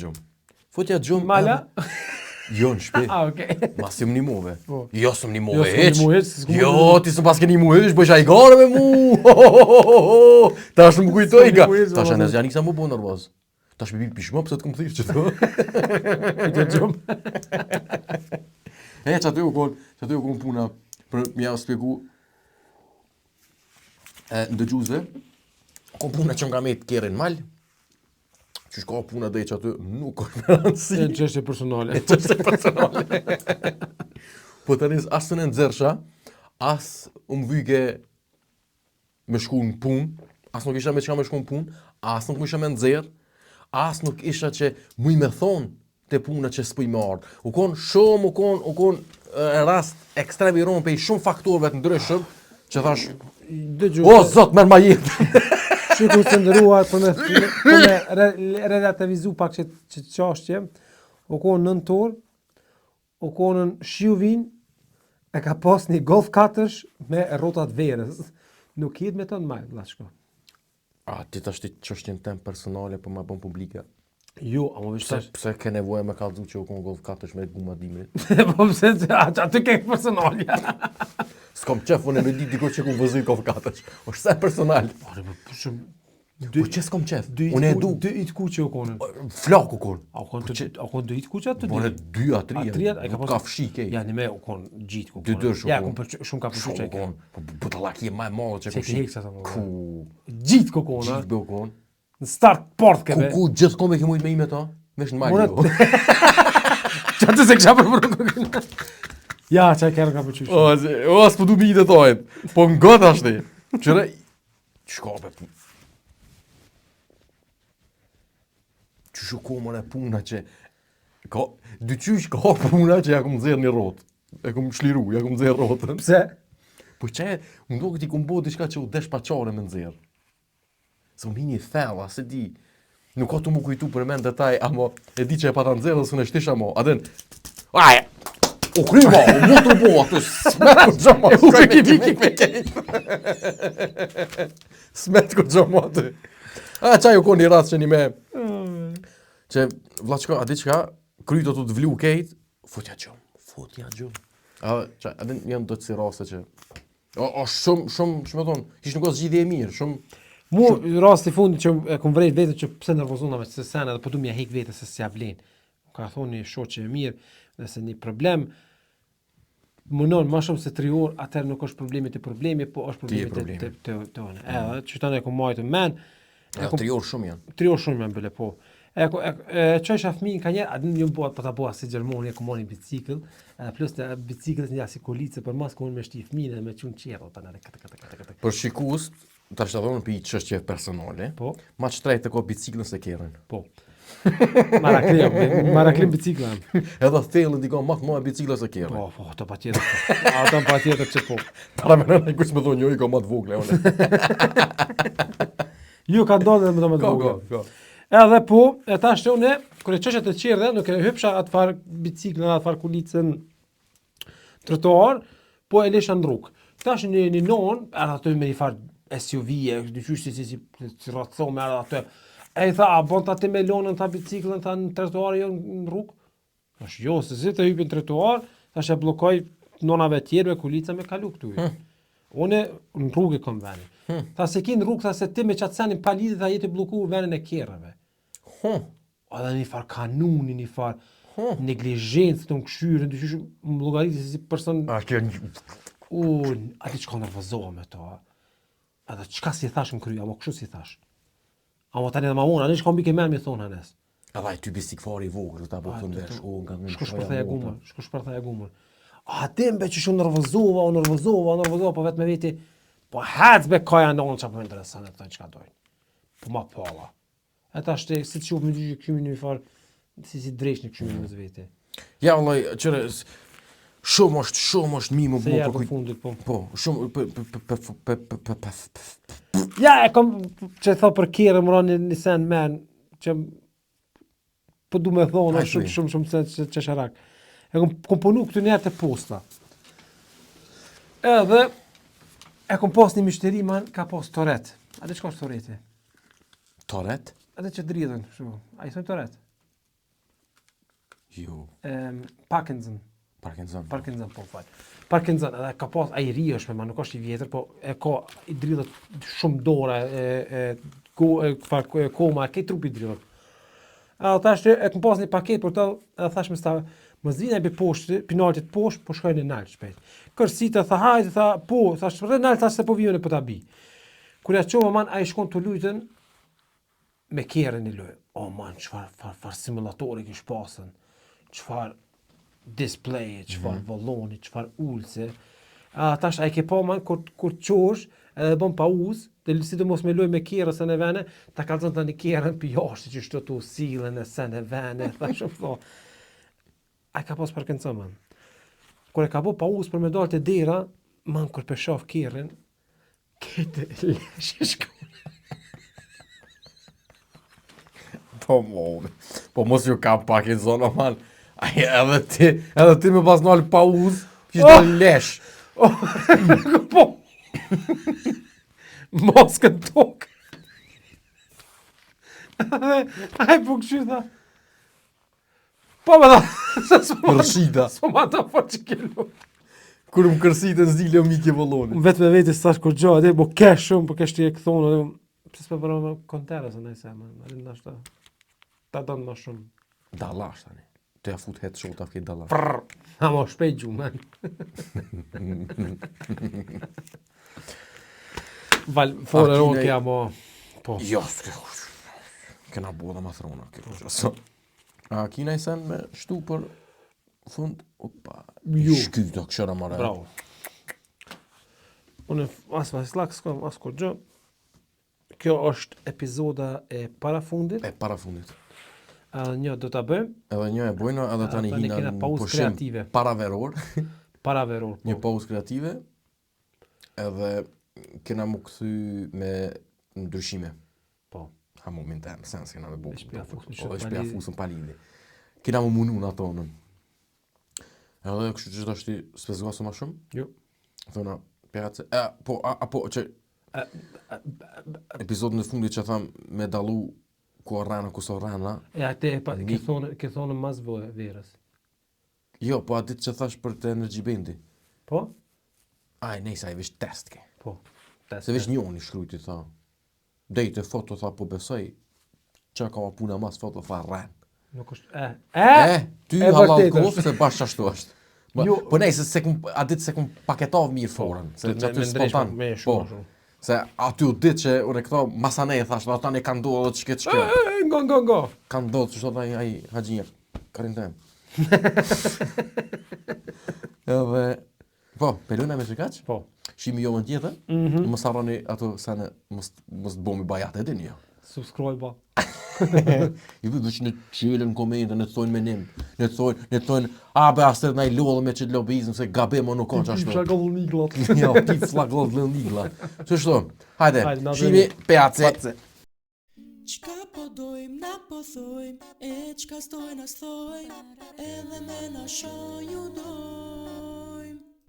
gjumë. Mala? Jo, në shpi. Okej. Ma si më nimove. Po. Jo, së më nimove Jo, s'më nimu heq, s'ku Jo, më- ti së pas ke nimu heq, bëj shajgare me mu. Ta është më kujtoj S'më ka. nimu heq, Ta është valla. në janik sa më bo nervoz. Ta është me bik pishmo, pëse të këmë thirë që të. Këtë gjumë. Që aty u kon puna, për mja u spjegu në dëgjuzve, kon puna që nga me të kjerin mal, që shka puna dhe që aty nuk është me rëndësi. E çështje personale. Çështje personale. Po tani as të në nxersha, as më vyke me shku në punë, as nuk isha me çka me shku në punë, as nuk më isha me nxerr, as nuk isha që mu i me thonë te puna që s'puj me ardh. U kon rast ekstrem i rënë pe shumë faktorëve të ndryshëm që thash, Dëgju. o zot merr ma jetë. Shiku të ndëruar për me relativizu pak që qashtje, u konë 9 orë, u konën shiuvin, e ka pas një Golf 4 me rrotat verës. Nuk jetë me të në majtë, lashko. Ti tash ti çështjen tem personale po ma bën publike. Jo, ama vishë tash. Pse ke nevojë me kallëzu që u kon Golf 4 me guma dimrit? Po pse, aty ke personalja. S'kam qef, unë e me di dikush që ku vëzoj Golf 4. është sa personal. Ore, po shumë... Po që s'kam qef, unë e du. 2 it kuqe u konën. Flak u kon. A u konë 2 it kuqe atë 2? Bore 2 a 3. A Ka fshi kej. Ja, një me u konë gjitë ku Dy konë. dërsh u Ja, konë. shumë ka përqy që Shumë u kon. Po të laki e ma e madhe që Që ku ke shi. heksa sa më. Ku Gjitë ku konë, gjithë be u kon. në start port kebe. Ku gjithë kome ke mujt me ime ta? Vesh në Mora- mali jo. Që atë se kësha përpërë. Ja, që e kërë nga përqysh. S'po du mi i detajt. Po ngot ashti. Qëre, shkape. Qyshu ko më në puna që... Dyqysh ka puna që ja kom zerë një rotë. Ja kom shliru, ja kom zerë rotën. Pse? Po që më do këti kom bo diçka që u desh paqare me nëzirë. Se më hini thella, se di. Nuk ka të mu kujtu për men detaj, amo e di që e pata nëzirë dhe së në shtish amo. Aden, aje, o kryma, o mu të bo, atë smet ko gjama. U ke ki me kejtë. Smet ko gjama atë. A, qaj u ko një rast që një me... Që, vlaqka, a di qka, kryto të vlu kejtë, futja gjumë. Aden, janë do të si raste që... O, shumë, me thonë, ishtë nuk o zgjidhje e mirë, shumë... Mu, rasti fundi që e kom vrejt vetën që pse nervozona me se sen edhe po du mja hek vetën se s'ja vlen. Ka thonë një shoqe e mirë, nëse një problem munon ma shumë se 3 orë, atëherë nuk është problemi të problemi, po është problemi të one. Edhe, që tënë e kom majtë men. 3 orë shumë janë. 3 orë shumë janë bële, po. Që isha fëmijën ka njerë, adin një bëhat për ta bëha si Gjermoni, e kom marrë një bicikl, plus të biciklës një asikolicë, për mas kom me shti fëmijën dhe me qunë qerë, për në këtë. Për shikus, ta është të dhonë për i qështje personale, Po. Ma që trajtë të ko biciklën se kjerën. Po. Maraklim biciklën. Edhe thellën dikon matë ma e biciklën se kjerën. Po, të pa tjetër. Ata pa tjetër që po. Para me nëna i kush me thonë, jo i ka matë vogle, Ju ka ndonë dhe me do me të vogle. Edhe po, e ta shtë une, kër e qëshet të qirë nuk e hypsha atë farë biciklën, atë farë kulicën trotuar, po e lesha në rrugë. Ta është një non, edhe atë me një farë SUV-e, dyqysh si rratëso me edhe atë. E i tha, a bon ta ti me lonën ta biciklën ta në trotuar jo në rrugë? Thash, jo, se si të hypin trotuar, thash e blokoj nonave tjerve kulica me kalu këtu. Une në rrugë kom veni. Tha se ki në rrugë, tha se ti me qatë senin palidit tha jeti bloku venin e kjerëve. Edhe një farë kanuni, një farë neglijencë të në këshyrën, dyqysh më llogaritë si person... Ati që ka nervozoha me to, edhe qka si thash në kry, amo kështu si thash. Amo tani dhe ma unë, anë që kam bike men me thonë hanes. Edhe ty bisik fari i vogër, ta po të ndesh, shko shpërthej e gumër. A dembe që shumë nervozova, po vetë me veti, po hec be kaja ndonë që po interesant e të qka dojnë. Po ma pala. E ta shte, si të shufë me gjyqë këmi një farë, si drejsh një këmi në zveti. Ja, vëllaj, qëre, shumë është mi më se ja për fundit, po. Po, shumë, Ja, e kom, që tha për kjerë më ranë një sen men, që po du me thonë, shumë se që sharak. E kom punu këtë njerë të posta. Edhe, e kom pas një mishteri, man, ka pas toret. A dhe qka është toreti? Toret? A dhe që dridhen, shumë. A i thonë toret? Jo. Parkinson, po fal. Parkinson, edhe ka pas, a i ri është me ma, nuk është i vjetër, po e ka i dridhët shumë dora, koma, ke trupi dridhët. Edhe thash që e kom pas një paket për të, edhe thash me stave, më zvina e bi poshtë, pinaltit poshtë, po shkoj në nalë shpejt. Kërsita, tha hajtë, tha, po, thash, për nalë, thash se po vijone për ta bi. Kur ja qova, man, a i shkon të lujtën, me kjerën i lujë. O, man, qëfar simulatori kish pasën, qëfar display, qëfar voloni, qëfar ullëse. Tash, a i ke pa, man, kur qosh, edhe bën pauzë, dhe si të mos me lujë me kjerën se në vene, ta kalzën të një kjerën për jashtë, që shtë të usilën e se në vene, thash, tho. A i ka pas Parkinson, man. Kur e ka bo pauzë për me dalë të dera, man, kur për shaf kjerën, këtë leshe shkone. Po mos ju kam Parkinson, man. Edhe ti me pas nalë pauzë, kishtë dalë lesh. Po. Moskën tokë. Ai po kështu tha. Po më tha. Rëshida. S'po ma ta po që kellu. Kur më kërsitën zile o mikje vëlloni. Vetë me vetë s'tash kur gjo, po kesh shumë, po kesh ti e këthonë, pse s'pe përra me kontere, se nëjse, man, nashta, ta donë ma shumë. Dalash, tani. Të ja fut hetë shota fket dalash. Ha mo shpejt gju, man. Val, fore ronë kja mo, po. Jo, kena boda ma throna, kjo. A kina i sen me shtu për Fund, opa, Jo. shkyta këshëra mare. Bravo. Unë as slak s'kam as kur gjë. Kjo është epizoda e parafundit. E para fundit. Edhe një do ta bëjmë Edhe një e bojna, edhe tani tani hina kena në pauzë pushim kreative. paraveror, para veror. një pauzë kreative, edhe kena mu këthy me ndryshime. Po. Ha momentan, në sens kena me bo. Shpia fusën Po, pa shpia lidhje. fusën pa lidhje. Kena mu munu në atonën. Edhe kështu që është spezguasu ma shumë. Jo. Thona, pjace, po, që episodin e fundit që tham me dalu ku rana, ku so rana. Ja, te ke thonë mas verës. Jo, po a ditë që thash për të energy bendi. Po? Aj, nejsa, e vish test ke. Po. Se vish njoni shkrujti, tha. Dejte foto, tha, po besoj. Qa ka ma puna mas foto, tha, ran. Nuk është... Ty e halal vërtet kofë, është. se bashkë ashtu është. Jo. Po nej, a ditë se kum paketov mirë forën. Se që aty spontan. Me Po, shumë. se aty u ditë që unë këto masane e thash, ata ne kanë ndodhë dhe që këtë shkë. Nga. Kanë ndodhë që shtot ai haqinje. Karin tem. Edhe, po, peluna me që kaq? Po. Shimi jo më tjetër, mos harroni ato sene, mos të bomi bajat e dini jo. Subscribe ba. I vë që në qilën në komente, në të thojnë menim, në të thojnë, be astër na i lodhë me që të lobizm, se gabim o nuk ka që ashtu. Flagoll niglat. Jo, ti flagoll dhe nigla. Që shto, hajde, na shimi peace. Qka po dojmë, na po thojmë, e qka stojnë as thojmë, edhe me na shonju dojmë.